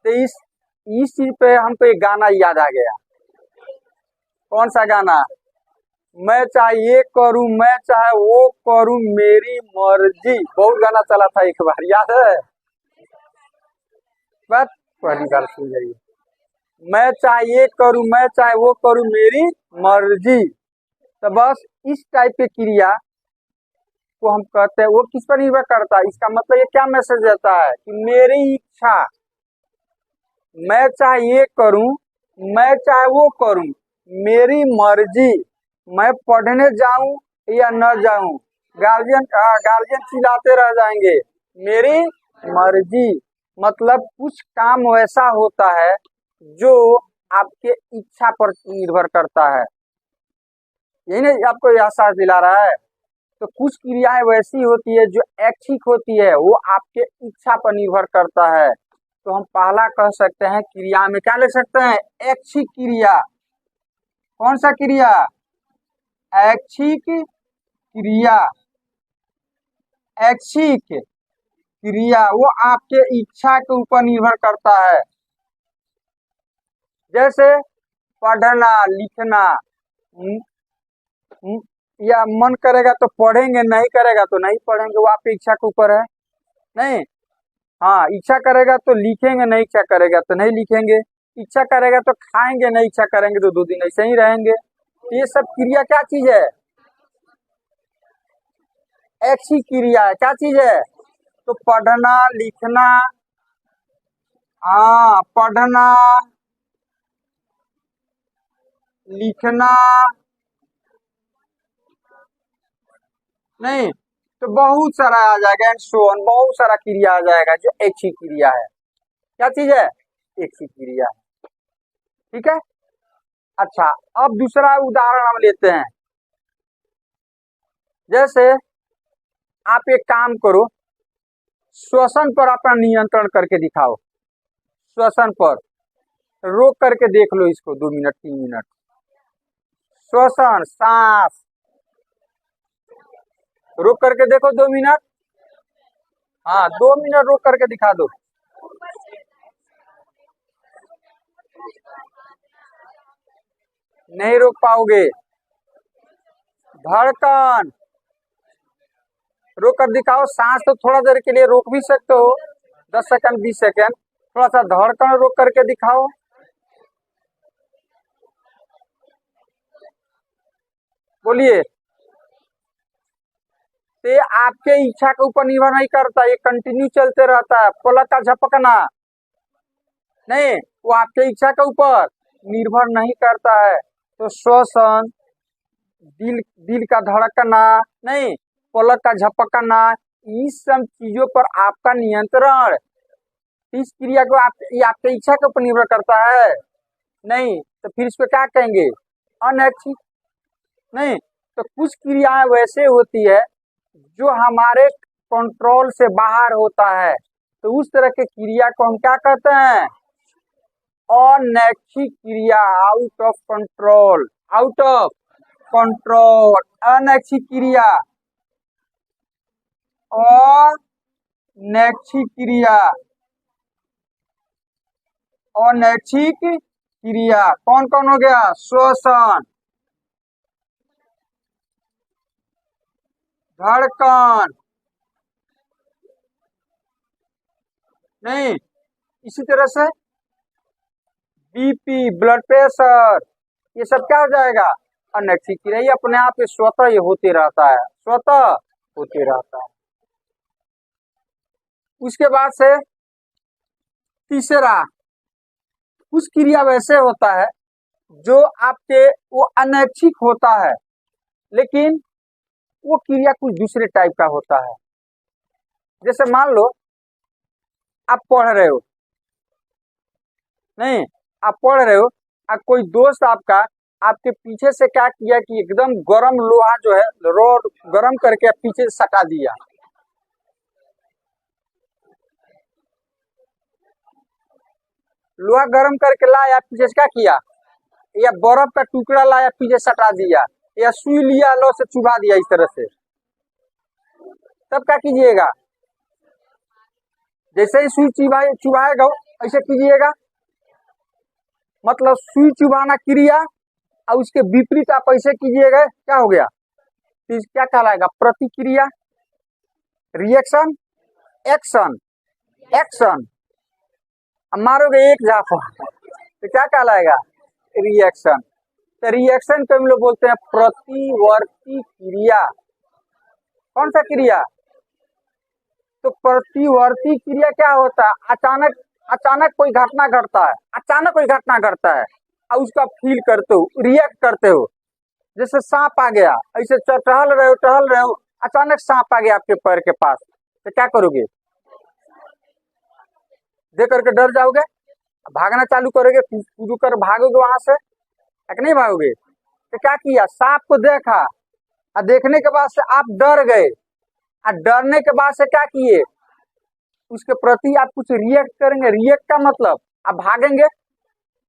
तो इस चीज पे हमको एक गाना याद आ गया। कौन सा गाना? मैं चाहे ये करूं, मैं चाहे वो करूं, मेरी मर्जी। बहुत गाना चला था एक बार, याद है? बस पहली बार सुन जाइए। मैं चाहे ये करूं, मैं चाहे वो करूं, मेरी मर्जी। तो बस इस टाइप की क्रिया को हम कहते हैं। वो किस पर निर्भर करता है? इसका मतलब ये क्या मैसेज देता है कि मेरी इच्छा, मैं चाहे ये करूं, मैं चाहे वो करूं, मेरी मर्जी। मैं पढ़ने जाऊं या न जाऊं, गार्जियन चिल्लाते रह जाएंगे, मेरी मर्जी। मतलब कुछ काम वैसा होता है जो आपके इच्छा पर निर्भर करता है। यही नहीं आपको एहसास दिला रहा है। तो कुछ क्रियाएं वैसी होती है जो ऐच्छिक होती है, वो आपके इच्छा पर निर्भर करता है। तो हम पहला कह सकते हैं क्रिया में क्या लिख सकते हैं? ऐच्छिक क्रिया। कौन सा क्रिया? ऐच्छिक क्रिया। ऐच्छिक क्रिया वो आपके इच्छा के ऊपर निर्भर करता है। जैसे पढ़ना, लिखना, या मन करेगा तो पढ़ेंगे, नहीं करेगा तो नहीं पढ़ेंगे, वो आपकी इच्छा के ऊपर है। नहीं, हाँ, इच्छा करेगा तो लिखेंगे, नहीं इच्छा करेगा तो नहीं लिखेंगे। इच्छा करेगा तो खाएंगे, नहीं इच्छा करेंगे तो 2 दिन ऐसे ही रहेंगे। ये सब क्रिया क्या चीज है? ऐच्छिक क्रिया है। क्या चीज है? तो पढ़ना, लिखना, हाँ, पढ़ना, लिखना, नहीं तो बहुत सारा आ जाएगा, एंड सो ऑन, बहुत सारा क्रिया आ जाएगा जो ऐच्छिक क्रिया है। क्या चीज है? ऐच्छिक क्रिया है। ठीक है। अच्छा, अब दूसरा उदाहरण हम लेते हैं। जैसे आप एक काम करो, श्वसन पर अपना नियंत्रण करके दिखाओ। श्वसन पर रोक करके देख लो इसको 2 मिनट, 3 मिनट। श्वसन, सांस, रोक करके देखो 2 मिनट। हाँ, 2 मिनट रोक करके दिखा दो। नहीं रोक पाओगे। धड़कन, रोक कर दिखाओ। सांस तो थोड़ा देर के लिए रोक भी सकते हो, 10 सेकंड, 20 सेकंड। थोड़ा सा धड़कन रोक करके दिखाओ। बोलिए। ये आपके इच्छा के ऊपर निर्भर नहीं करता, ये कंटिन्यू चलते रहता है। पलक का झपकना, नहीं, वो आपके इच्छा के ऊपर निर्भर नहीं करता है। तो श्वसन, दिल का धड़कना, नहीं, पलक का झपकना, इस सब चीजों पर आपका नियंत्रण, इस क्रिया को आप ये आपकी इच्छा के ऊपर निर्भर करता है नहीं, तो फिर इसको क्या कहेंगे? अनैच्छिक। नहीं तो कुछ क्रियाएं वैसे होती है जो हमारे कंट्रोल से बाहर होता है, तो उस तरह के क्रिया को हम क्या कहते हैं? अनैच्छिक क्रिया, out of control, out of control, अनैच्छिक क्रिया, अनैच्छिक क्रिया, अनैच्छिक क्रिया कौन कौन हो गया? श्वसन, धड़कन, नहीं इसी तरह से बीपी, ब्लड प्रेशर, ये सब क्या हो जाएगा? अनैच्छिक क्रिया। ये अपने आप ही स्वतः ये होते रहता है, स्वतः होते रहता है। उसके बाद से तीसरा, कुछ क्रिया वैसे होता है जो आपके वो अनैच्छिक होता है, लेकिन वो क्रिया कुछ दूसरे टाइप का होता है। जैसे मान लो आप पढ़ रहे हो, नहीं आप पढ़ रहे हो, अब कोई दोस्त आपका आपके पीछे से क्या किया कि एकदम गरम लोहा जो है रोड गरम करके पीछे से सटा दिया। लोहा गरम करके लाया, पीछे से क्या किया? या बर्फ का टुकड़ा लाया, पीछे सटा दिया, या सुई लिया, लो से चुभा दिया इस तरह से, तब क्या कीजिएगा? जैसे ही सुई चुभाएगा ऐसे कीजिएगा, मतलब सुई चुभाना क्रिया और उसके विपरीत आप ऐसे कीजिएगा, क्या हो गया? तो क्या कहलाएगा? प्रतिक्रिया, रिएक्शन, एक्शन, एक्शन। मारोगे एक झापा तो क्या कहलाएगा? रिएक्शन। तो रिएक्शन को हम लोग बोलते हैं प्रतिवर्ती क्रिया। कौन सा क्रिया? तो प्रतिवर्ती क्रिया क्या होता है? अचानक अचानक कोई घटना घटता है, अचानक कोई घटना घटता है और उसका फील करते हो, रिएक्ट करते हो। जैसे सांप आ गया, ऐसे टहल रहे हो, अचानक सांप आ गया आपके पैर के पास, तो क्या करोगे? देख करके डर जाओगे, भागना चालू करोगे, कूद कर भागोगे वहां से, नहीं भागोगे? तो क्या किया? सांप को देखा और देखने के बाद से आप डर गए, और डरने के बाद से क्या किए? उसके प्रति आप कुछ रिएक्ट करेंगे। रिएक्ट का मतलब आप भागेंगे,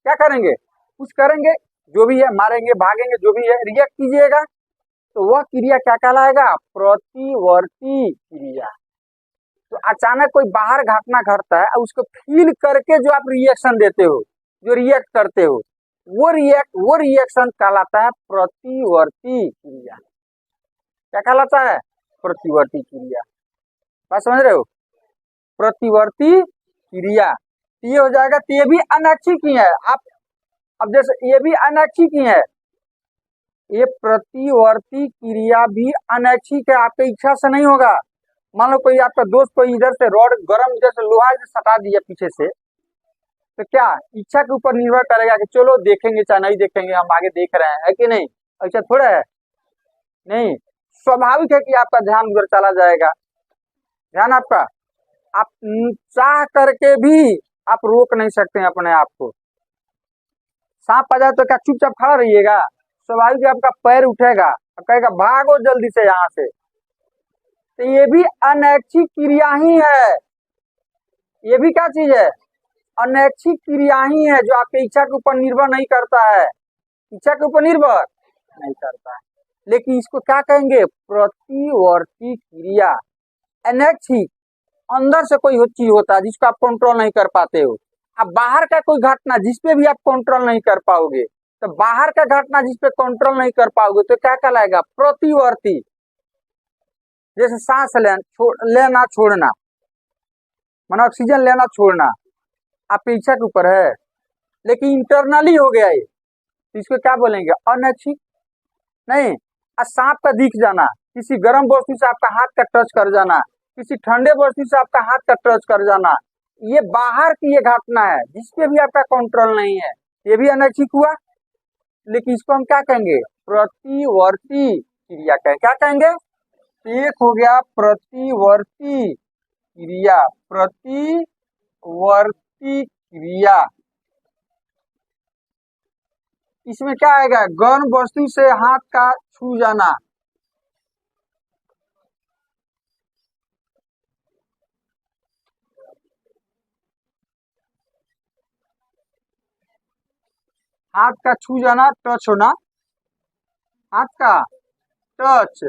क्या करेंगे? कुछ करेंगे, जो भी है, मारेंगे, भागेंगे, जो भी है, रिएक्ट कीजिएगा। तो वह क्रिया क्या कहलाएगा? प्रतिवर्ती क्रिया। तो अचानक कोई बाहर घटना घटता है और उसको फील करके जो आप रिएक्शन देते हो, जो रिएक्ट करते हो, वो रिएक्शन कहलाता है प्रतिवर्ती क्रिया। क्या कहलाता है? प्रतिवर्ती क्रिया। बात समझ रहे हो? प्रतिवर्ती क्रिया ये हो जाएगा। तो ये भी अनैच्छिक ही है। आप अब जैसे ये भी अनैच्छिक ही है, ये प्रतिवर्ती क्रिया भी अनैच्छिक है, आपकी इच्छा से नहीं होगा। मान लो कोई आपका दोस्त कोई इधर से रॉड गरम इधर से लोहा से सटा दिया पीछे से, तो क्या इच्छा के ऊपर निर्भर करेगा कि चलो देखेंगे चाहे नहीं देखेंगे, हम आगे देख रहे हैं, है कि नहीं? ऐसा थोड़ा है, नहीं। स्वाभाविक है कि आपका ध्यान उधर चला जाएगा, ध्यान आपका, आप चाह करके भी आप रोक नहीं सकते हैं अपने आप को। सांप आ जाए तो क्या चुपचाप खड़ा रहिएगा? स्वाभाविक आपका पैर उठेगा और कहेगा भागो जल्दी से यहाँ से। तो ये भी अनैच्छिक क्रिया ही है, ये भी क्या चीज है? अनैच्छिक क्रिया ही है, जो आपके इच्छा के ऊपर निर्भर नहीं करता है, इच्छा के ऊपर निर्भर नहीं करता है। लेकिन इसको क्या कहेंगे? प्रतिवर्ती क्रिया। अनैच्छिक, अंदर से कोई चीज होता है जिसको आप कंट्रोल नहीं कर पाते हो। अब बाहर का कोई घटना जिसपे भी आप कंट्रोल नहीं कर पाओगे, तो बाहर का घटना जिसपे कंट्रोल नहीं कर पाओगे तो क्या कहलाएगा? प्रतिवर्ती। जैसे सांस लेना छोड़ना, माना ऑक्सीजन लेना छोड़ना आपकी इच्छा के ऊपर है, लेकिन इंटरनली हो गया ये, तो इसको क्या बोलेंगे? अनैच्छिक। नहीं, सांप का दिख जाना, किसी गर्म वस्तु से आपका हाथ का टच कर जाना, किसी ठंडे वस्तु से आपका हाथ का टच कर जाना, ये बाहर की ये घटना है जिसपे भी आपका कंट्रोल नहीं है, ये भी अनैच्छिक हुआ। लेकिन इसको हम क्या कहेंगे? प्रतिवर्ती क्रिया कहेंगे। क्या कहेंगे? एक हो गया प्रतिवर्ती क्रिया, प्रतिवर्ती क्रिया। इसमें क्या आएगा, गौण वस्तु से हाथ का छू जाना। हाथ का छू जाना, टच होना, हाथ का टच,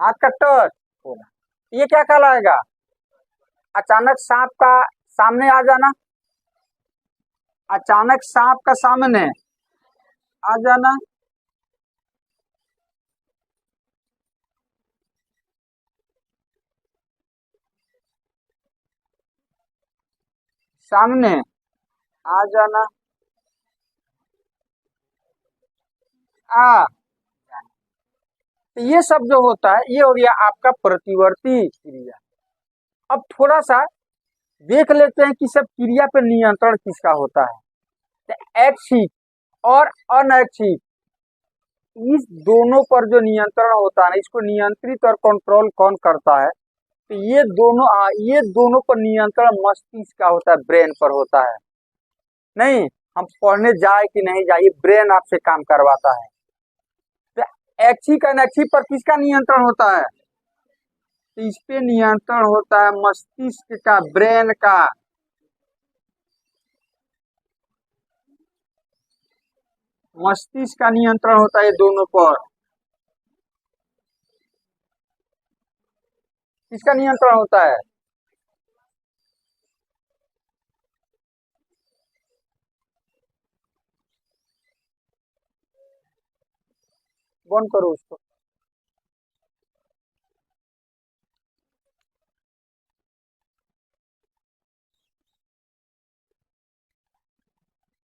हाथ का टच होना, ये क्या कहलाएगा? अचानक सांप का सामने आ जाना, अचानक सांप का सामने आ जाना, सामने आ जाना, आ, तो ये सब जो होता है ये हो गया आपका प्रतिवर्ती क्रिया। अब थोड़ा सा देख लेते हैं कि सब क्रिया पे नियंत्रण किसका होता है। तो ऐच्छिक और अनैच्छिक, इस दोनों पर जो नियंत्रण होता है ना, इसको नियंत्रित और कंट्रोल कौन करता है? तो ये दोनों पर नियंत्रण मस्तिष्क का होता है, ब्रेन पर होता है। नहीं, हम पढ़ने जाए कि नहीं जाए, ये ब्रेन आपसे काम करवाता है। तो ऐच्छिक अनैच्छिक पर किसका नियंत्रण होता है? तो इस पे नियंत्रण होता है मस्तिष्क का, ब्रेन का। मस्तिष्क का नियंत्रण होता है ये दोनों पर। किसका नियंत्रण होता है? बंद करो उसको।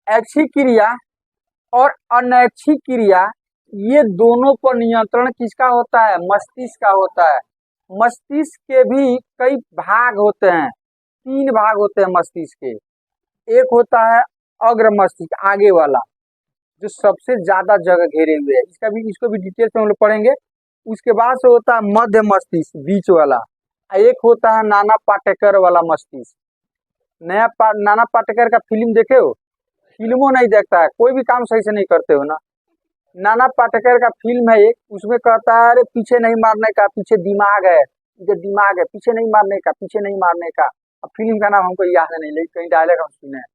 ऐच्छिक क्रिया और अनैच्छिक क्रिया, ये दोनों पर नियंत्रण किसका होता है? मस्तिष्क का होता है। मस्तिष्क के भी कई भाग होते हैं, 3 भाग होते हैं मस्तिष्क के। एक होता है अग्र मस्तिष्क, आगे वाला, जो सबसे ज्यादा जगह घेरे हुए है, इसको भी डिटेल से हम लोग पढ़ेंगे। उसके बाद से होता है मध्य मस्तिष्क, बीच वाला। एक होता है नाना पाटेकर वाला मस्तिष्क। नाना पाटेकर का फिल्म देखे हो? फिल्मों नहीं देखता है, कोई भी काम सही से नहीं करते हो ना। नाना पाटेकर का फिल्म है एक, उसमें कहता है अरे पीछे नहीं मारने का, पीछे दिमाग है, पीछे दिमाग है, पीछे नहीं मारने का, पीछे नहीं मारने का। अब फिल्म का नाम हमको याद नहीं, लेकिन कहीं डायलॉग हम सुने हैं,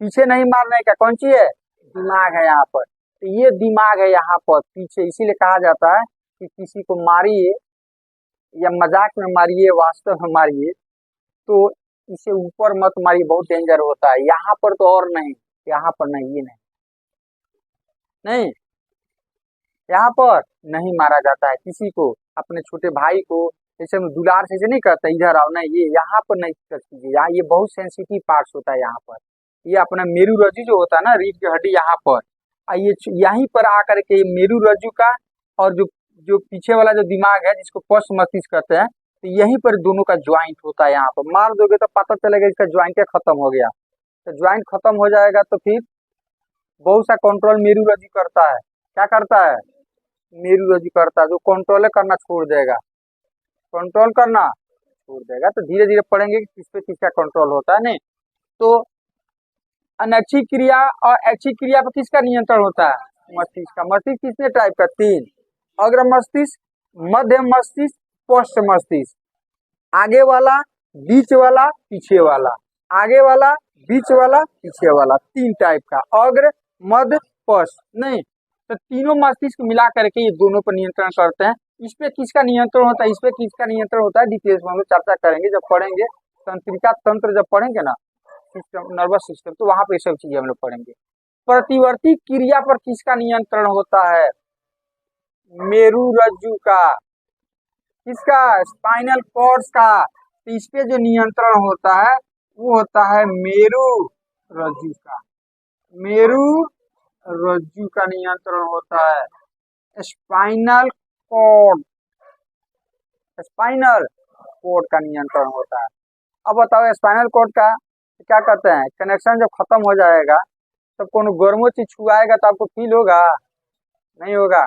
पीछे नहीं मारने का। कौन सी है? दिमाग है यहाँ पर। तो ये दिमाग है यहाँ पर पीछे, इसीलिए कहा जाता है कि किसी को मारिए या मजाक में मारिए, वास्तव में मारिए, तो इसे ऊपर मत मारिए, बहुत डेंजर होता है। यहाँ पर तो और नहीं, यहाँ पर नहीं, ये नहीं, नहीं, यहाँ पर नहीं मारा जाता है किसी को। अपने छोटे भाई को जैसे हम दुलार से नहीं कहते इधर आओ, नहीं, ये यहाँ पर नहीं टच कीजिए, यहाँ ये बहुत सेंसिटिव पार्ट्स होता है यहाँ पर। ये अपना मेरू रज्जु जो होता है ना, रीढ़ की हड्डी, यहाँ पर ये यहीं पर आकर के मेरू रज्जु का और जो जो पीछे वाला जो दिमाग है जिसको पश्च मस्तिष्क कहते हैं, तो यहीं पर दोनों का ज्वाइंट होता है। यहाँ पर मार दोगे तो पता चलेगा इसका ज्वाइंट खत्म हो गया। तो ज्वाइंट खत्म हो जाएगा तो फिर बहुत सा कंट्रोल मेरू रज्जु करता है। क्या करता है? मेरू रज्जु करता है, जो कंट्रोल करना छोड़ देगा, कंट्रोल करना छोड़ देगा। तो धीरे धीरे पढ़ेंगे कि किस पे किसका कंट्रोल होता है। नहीं तो अनैच्छिक क्रिया और ऐच्छिक क्रिया पर किसका नियंत्रण होता है? मस्तिष्क का। मस्तिष्क कितने टाइप का? 3, अग्र मस्तिष्क, मध्य मस्तिष्क, पश्च मस्तिष्क। आगे वाला, बीच वाला, पीछे वाला, आगे वाला, बीच वाला, पीछे वाला, 3 टाइप का, अग्र मध्य पश्च। नहीं तो तीनों मस्तिष्क मिला करके ये दोनों पर नियंत्रण करते हैं। इस पे किसका नियंत्रण होता है, इस पे किसका नियंत्रण होता है, डिटेल्स में हम लोग चर्चा करेंगे जब पढ़ेंगे तंत्रिका तंत्र, जब पढ़ेंगे ना सिस्टम, नर्वस सिस्टम, तो वहां पे सब चीजें हम लोग पढ़ेंगे। प्रतिवर्ती क्रिया पर किसका नियंत्रण होता है? मेरू रज्जु का। किसका? स्पाइनल कॉर्ड का। तो इस पे जो नियंत्रण होता है वो होता है मेरू रज्जु का। मेरू रज्जु का नियंत्रण होता है स्पाइनल कॉर्ड, स्पाइनल कॉर्ड का नियंत्रण होता है। अब बताओ स्पाइनल कॉर्ड का क्या कहते हैं, कनेक्शन जब खत्म हो जाएगा तब कोनो गर्मो चीज छुआएगा तो आपको फील होगा? नहीं होगा।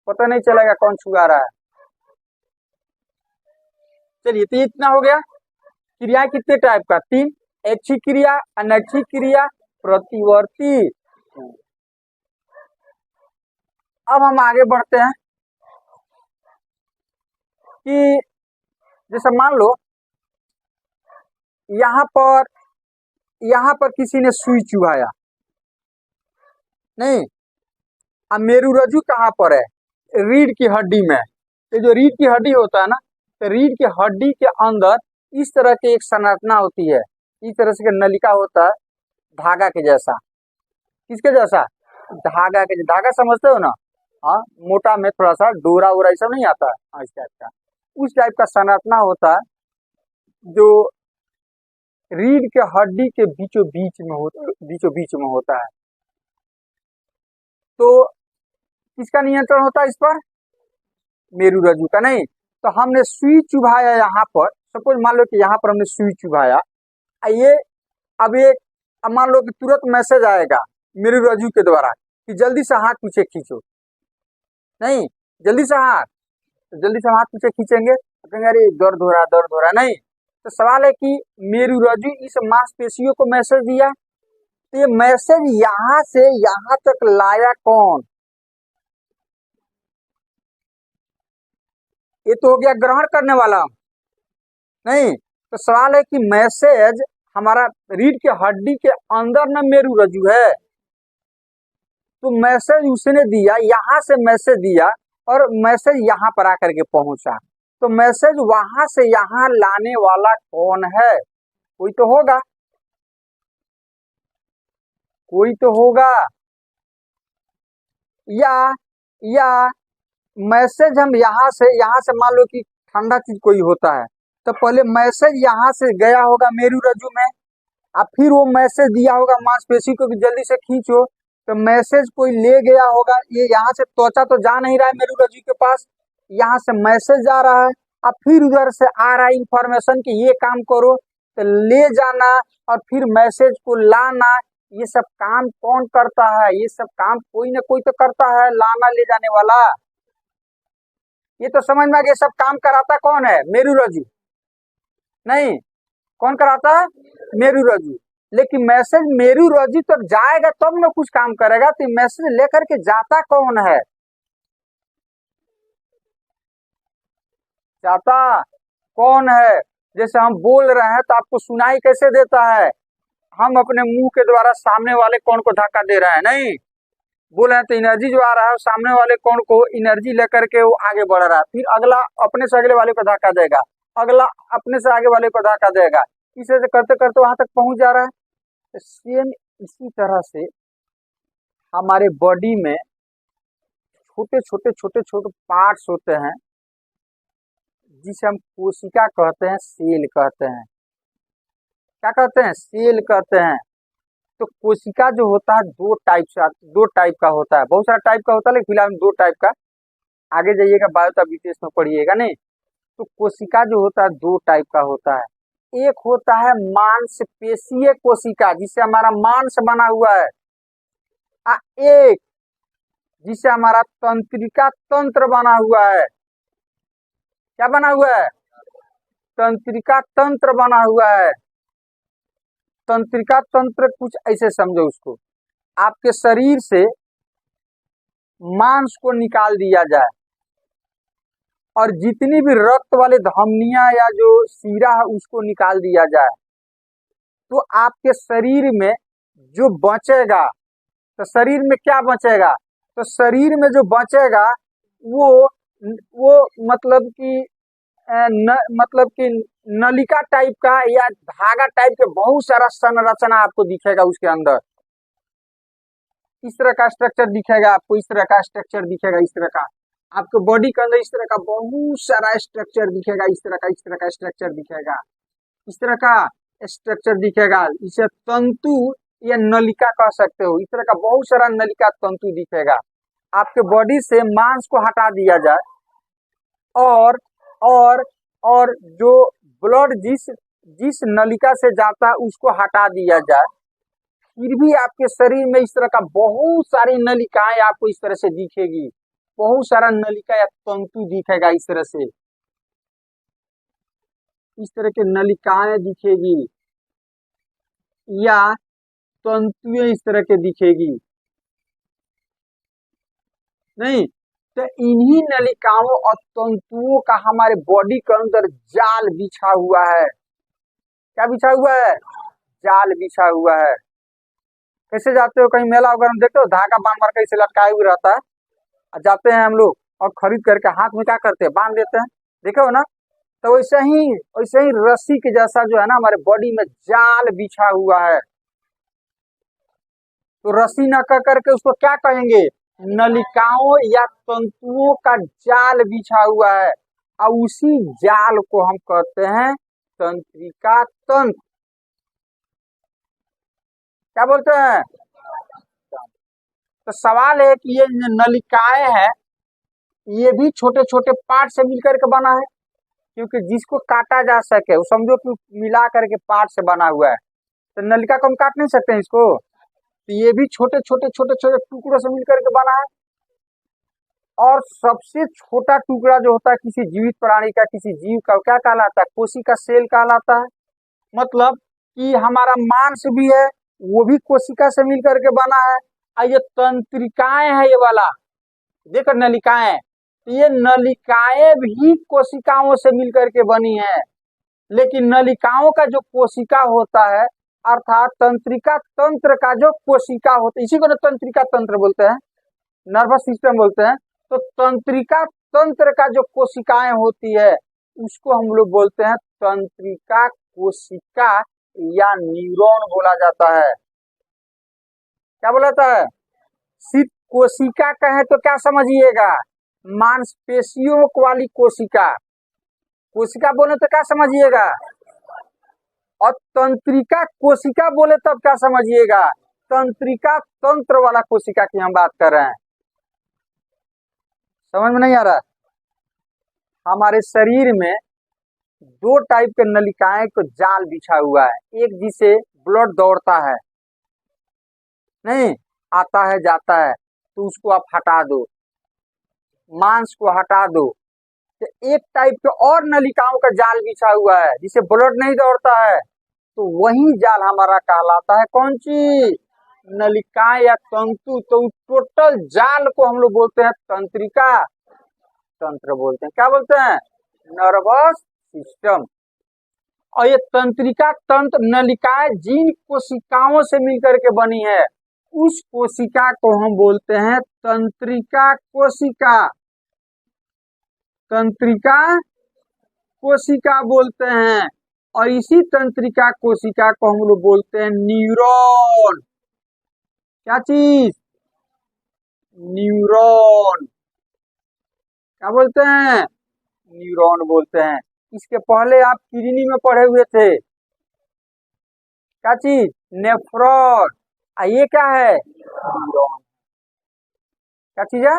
पता नहीं चलेगा कौन छुआ रहा है। चलिए, तो इतना हो गया। क्रिया कितने टाइप का? 3। ऐच्छिक क्रिया, अनैच्छिक क्रिया, प्रतिवर्ती। अब हम आगे बढ़ते हैं कि जैसे मान लो यहाँ पर किसी ने सुई चुभाया, नहीं, अब मेरुरज्जु कहाँ पर है? रीढ़ की हड्डी में। ये जो रीढ़ की हड्डी होता है ना, तो रीढ़ की हड्डी के अंदर इस तरह की एक संरचना होती है, इस तरह से नलिका होता है, धागा के जैसा। किसके जैसा? धागा के। धागा समझते हो ना? हाँ, मोटा में थोड़ा सा डोरा वोरा ऐसा नहीं आता है, इस टाइप का, उस टाइप का संरचना होता है जो रीढ़ के हड्डी के बीचों बीच में होता है। तो किसका नियंत्रण होता है इस पर? मेरुरज्जु का। नहीं, तो हमने सुई चुभाया यहाँ पर, सपोज मान लो कि यहाँ पर हमने सुई चुभाया, ये अब मान लो कि तुरंत मैसेज आएगा मेरुरज्जु के द्वारा कि जल्दी से हाथ पीछे खींचो, नहीं, जल्दी से हाथ पीछे खींचेंगे, कहेंगे अरे दर्द हो रहा, नहीं। तो सवाल है कि मेरुरज्जु इस मांसपेशियों को मैसेज दिया, तो ये मैसेज यहाँ से यहाँ तक लाया कौन? ये तो हो गया ग्रहण करने वाला, नहीं। तो सवाल है कि मैसेज हमारा रीढ़ के हड्डी के अंदर न मेरुरज्जु है, तो मैसेज उसने दिया, यहाँ से मैसेज दिया और मैसेज यहाँ पर आकर के पहुंचा, तो मैसेज वहां से यहाँ लाने वाला कौन है? कोई तो होगा, या मैसेज हम यहाँ से मान लो कि ठंडा चीज कोई होता है, तो पहले मैसेज यहाँ से गया होगा मेरुरज्जु में, अब फिर वो मैसेज दिया होगा मांसपेशी को कि जल्दी से खींचो, तो मैसेज कोई ले गया होगा। ये यहाँ से त्वचा तो जा नहीं रहा है मेरुरज्जु के पास, यहाँ से मैसेज जा रहा है, अब फिर उधर से आ रहा है इंफॉर्मेशन कि ये काम करो, तो ले जाना और फिर मैसेज को लाना, ये सब काम कौन करता है? ये सब काम कोई ना कोई तो करता है, लाना ले जाने वाला। ये तो समझ में आ गया, सब काम कराता कौन है? मेरुरज्जु। नहीं, कौन कराता है? मेरुरज्जु। लेकिन मैसेज मेरुरज्जु तक जाएगा तब ना कुछ काम करेगा, तो मैसेज लेकर के जाता कौन है? जाता कौन है? जैसे हम बोल रहे हैं तो आपको सुनाई कैसे देता है? हम अपने मुंह के द्वारा सामने वाले कौन को धक्का दे रहे हैं, नहीं, बोल रहे हैं तो एनर्जी जो आ रहा है सामने वाले कौन को एनर्जी लेकर के वो आगे बढ़ रहा है, फिर अगला अपने से अगले वाले को धक्का देगा, अगला अपने से आगे वाले को धक्का देगा, इसे करते करते वहां तक पहुंच जा रहा है। तो सेम इसी तरह से हमारे बॉडी में छोटे पार्ट्स होते हैं जिसे हम कोशिका कहते हैं, सेल कहते हैं। क्या कहते हैं? सेल कहते हैं। तो कोशिका जो होता है दो टाइप का होता है, बहुत सारा टाइप का होता है, लेकिन फिलहाल 2 टाइप का, आगे जाइएगा बायोटा विशेष में पढ़िएगा, नहीं। तो कोशिका जो होता है 2 टाइप का होता है, एक होता है मांसपेशीय कोशिका जिससे हमारा मांस बना हुआ है, एक जिससे हमारा तंत्रिका तंत्र बना हुआ है। क्या बना हुआ है? तंत्रिका तंत्र बना हुआ है। तंत्रिका तंत्र कुछ ऐसे समझो उसको, आपके शरीर से मांस को निकाल दिया जाए और जितनी भी रक्त वाले धमनियां या जो सीरा है उसको निकाल दिया जाए, तो आपके शरीर में जो बचेगा, तो शरीर में क्या बचेगा? तो शरीर में जो बचेगा वो मतलब कि नलिका टाइप का या धागा टाइप के बहुत सारा संरचना आपको दिखेगा उसके अंदर। इस तरह का स्ट्रक्चर दिखेगा आपको, इस तरह का स्ट्रक्चर दिखेगा, इस तरह का आपके बॉडी के अंदर इस तरह का बहुत सारा स्ट्रक्चर दिखेगा, इस तरह का स्ट्रक्चर दिखेगा, इस तरह का स्ट्रक्चर दिखेगा। इसे तंतु या नलिका कह सकते हो, इस तरह का बहुत सारा नलिका तंतु दिखेगा। आपके बॉडी से मांस को हटा दिया जाए और जो ब्लड जिस नलिका से जाता है उसको हटा दिया जाए, फिर भी आपके शरीर में इस तरह का बहुत सारी नलिकाएं आपको इस तरह से दिखेगी। बहुत सारा नलिका या तंतु दिखेगा इस तरह से, इस तरह के नलिकाएं दिखेगी या तंतुएं इस तरह के दिखेगी, नहीं तो इन्हीं नलिकाओं और तंतुओं का हमारे बॉडी के अंदर जाल बिछा हुआ है। क्या बिछा हुआ है? जाल बिछा हुआ है। कैसे जाते हो कहीं मेला वगैरह में देखते हो, धागा बांध बांध के इसे लटकाए हुए रहता है, और जाते हैं हम लोग और खरीद करके हाथ में क्या करते हैं, बांध देते हैं, देखे हो ना। तो वैसे ही रस्सी के जैसा जो है ना हमारे बॉडी में जाल बिछा हुआ है। तो रस्सी न कह करके उसको क्या कहेंगे, नलिकाओं या तंतुओं का जाल बिछा हुआ है, और उसी जाल को हम कहते हैं तंत्रिका तंत्र। क्या बोलते हैं? तो सवाल है कि ये नलिकाएं हैं, ये भी छोटे छोटे पार्ट से मिलकर के बना है, क्योंकि जिसको काटा जा सके वो समझो कि मिला करके पार्ट से बना हुआ है। तो नलिका को हम काट नहीं सकते हैं इसको, तो ये भी छोटे छोटे टुकड़ों से मिलकर के बना है। और सबसे छोटा टुकड़ा जो होता है किसी जीवित प्राणी का, किसी जीव का, क्या कहलाता है? कोशिका सेल कहलाता है। मतलब कि हमारा मांस भी है, वो भी कोशिका से मिलकर के बना है। और ये तंत्रिकाएं है, ये वाला देखो नलिकाएं, ये नलिकाएं भी कोशिकाओं से मिलकर के बनी है। लेकिन नलिकाओं का जो कोशिका होता है, अर्थात तंत्रिका तंत्र का जो कोशिका होता है, इसी को तंत्रिका तंत्र बोलते हैं, नर्वस सिस्टम बोलते हैं। तो तंत्रिका तंत्र का जो कोशिकाएं होती है उसको हम लोग बोलते हैं तंत्रिका कोशिका या न्यूरॉन बोला जाता है। क्या बोला जाता है? सिर्फ कोशिका कहे तो क्या समझिएगा, मांसपेशियों वाली कोशिका, कोशिका बोले तो क्या समझिएगा, और तंत्रिका कोशिका बोले तब क्या समझिएगा, तंत्रिका तंत्र वाला कोशिका की हम बात कर रहे हैं। समझ में नहीं आ रहा? हमारे शरीर में दो टाइप के नलिकाएं को जाल बिछा हुआ है, एक जिसे ब्लड दौड़ता है, नहीं आता है जाता है, तो उसको आप हटा दो, मांस को हटा दो। तो एक टाइप के और नलिकाओं का जाल बिछा हुआ है जिसे ब्लड नहीं दौड़ता है, तो वही जाल हमारा कहलाता है कौन सी, नलिकाएं या तंतु। तो टोटल जाल को हम लोग बोलते हैं तंत्रिका तंत्र बोलते हैं। क्या बोलते हैं? Nervous system. और ये तंत्रिका तंत्र नलिकाएं जिन कोशिकाओं से मिलकर के बनी है, उस कोशिका को हम बोलते हैं तंत्रिका कोशिका, तंत्रिका कोशिका बोलते हैं। और इसी तंत्रिका कोशिका को हम लोग बोलते हैं न्यूरॉन। क्या चीज? न्यूरॉन। क्या बोलते हैं? न्यूरॉन बोलते हैं। इसके पहले आप किडनी में पढ़े हुए थे, क्या चीज? नेफ्रॉन। ये क्या है? न्यूरॉन। क्या चीज है?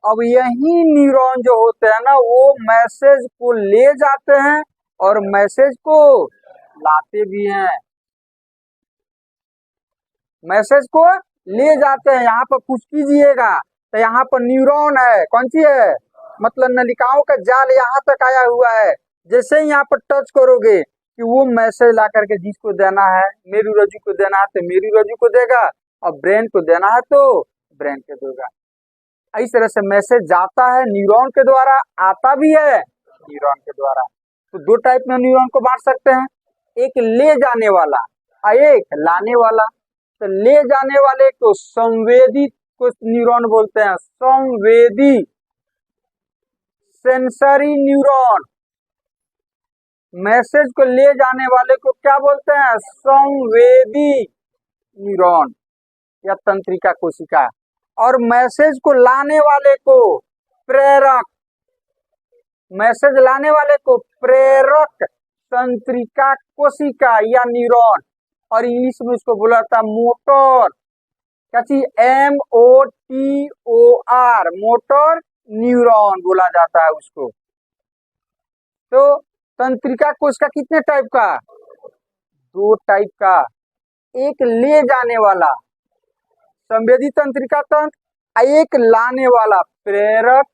अब यही न्यूरॉन जो होते हैं ना, वो मैसेज को ले जाते हैं और मैसेज को लाते भी हैं, मैसेज को ले जाते हैं। यहाँ पर कुछ कीजिएगा तो यहाँ पर न्यूरॉन है, कौन सी है, मतलब नलिकाओं का जाल यहाँ तक आया हुआ है। जैसे ही यहाँ पर टच करोगे कि वो मैसेज ला करके जिसको देना है, मेरुरज्जु को देना है तो मेरुरज्जु को देगा, और ब्रेन को देना है तो ब्रेन को देगा। इस तरह से मैसेज जाता है न्यूरॉन के द्वारा, आता भी है न्यूरॉन के द्वारा। तो दो टाइप में न्यूरॉन को बांट सकते हैं, एक ले जाने वाला और एक लाने वाला। तो ले जाने वाले को संवेदी को न्यूरॉन बोलते हैं, संवेदी, सेंसरी न्यूरॉन। मैसेज को ले जाने वाले को क्या बोलते हैं, संवेदी न्यूरॉन या तंत्रिका कोशिका। और मैसेज को लाने वाले को प्रेरक, मैसेज लाने वाले को प्रेरक तंत्रिका कोशिका या न्यूरॉन। और इंग्लिश में उसको बोला था मोटर। क्या चीज? MOTOR, मोटर न्यूरॉन बोला जाता है उसको। तो तंत्रिका कोशिका कितने टाइप का? दो टाइप का, एक ले जाने वाला संवेदी तंत्रिका तंत्र, एक लाने वाला प्रेरक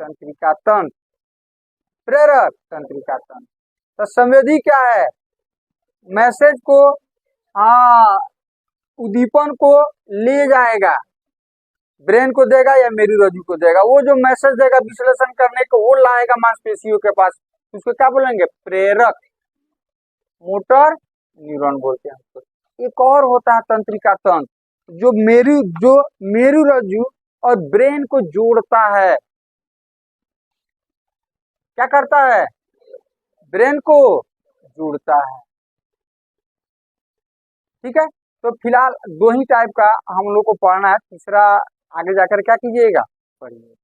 तंत्रिका तंत्र, प्रेरक तंत्रिका तंत्र। तो संवेदी क्या है? मैसेज को, हाँ, उद्दीपन को ले जाएगा, ब्रेन को देगा या मेरुरज्जु को देगा। वो जो मैसेज देगा विश्लेषण करने को, वो लाएगा मांसपेशियों के पास, उसको क्या बोलेंगे? प्रेरक, मोटर न्यूरॉन बोलते हैं उसको। एक और होता है तंत्रिका तंत्र, जो मेरुरज्जु और ब्रेन को जोड़ता है। क्या करता है? ब्रेन को जोड़ता है। ठीक है, तो फिलहाल दो ही टाइप का हम लोग को पढ़ना है, तीसरा आगे जाकर क्या कीजिएगा, पढ़िए।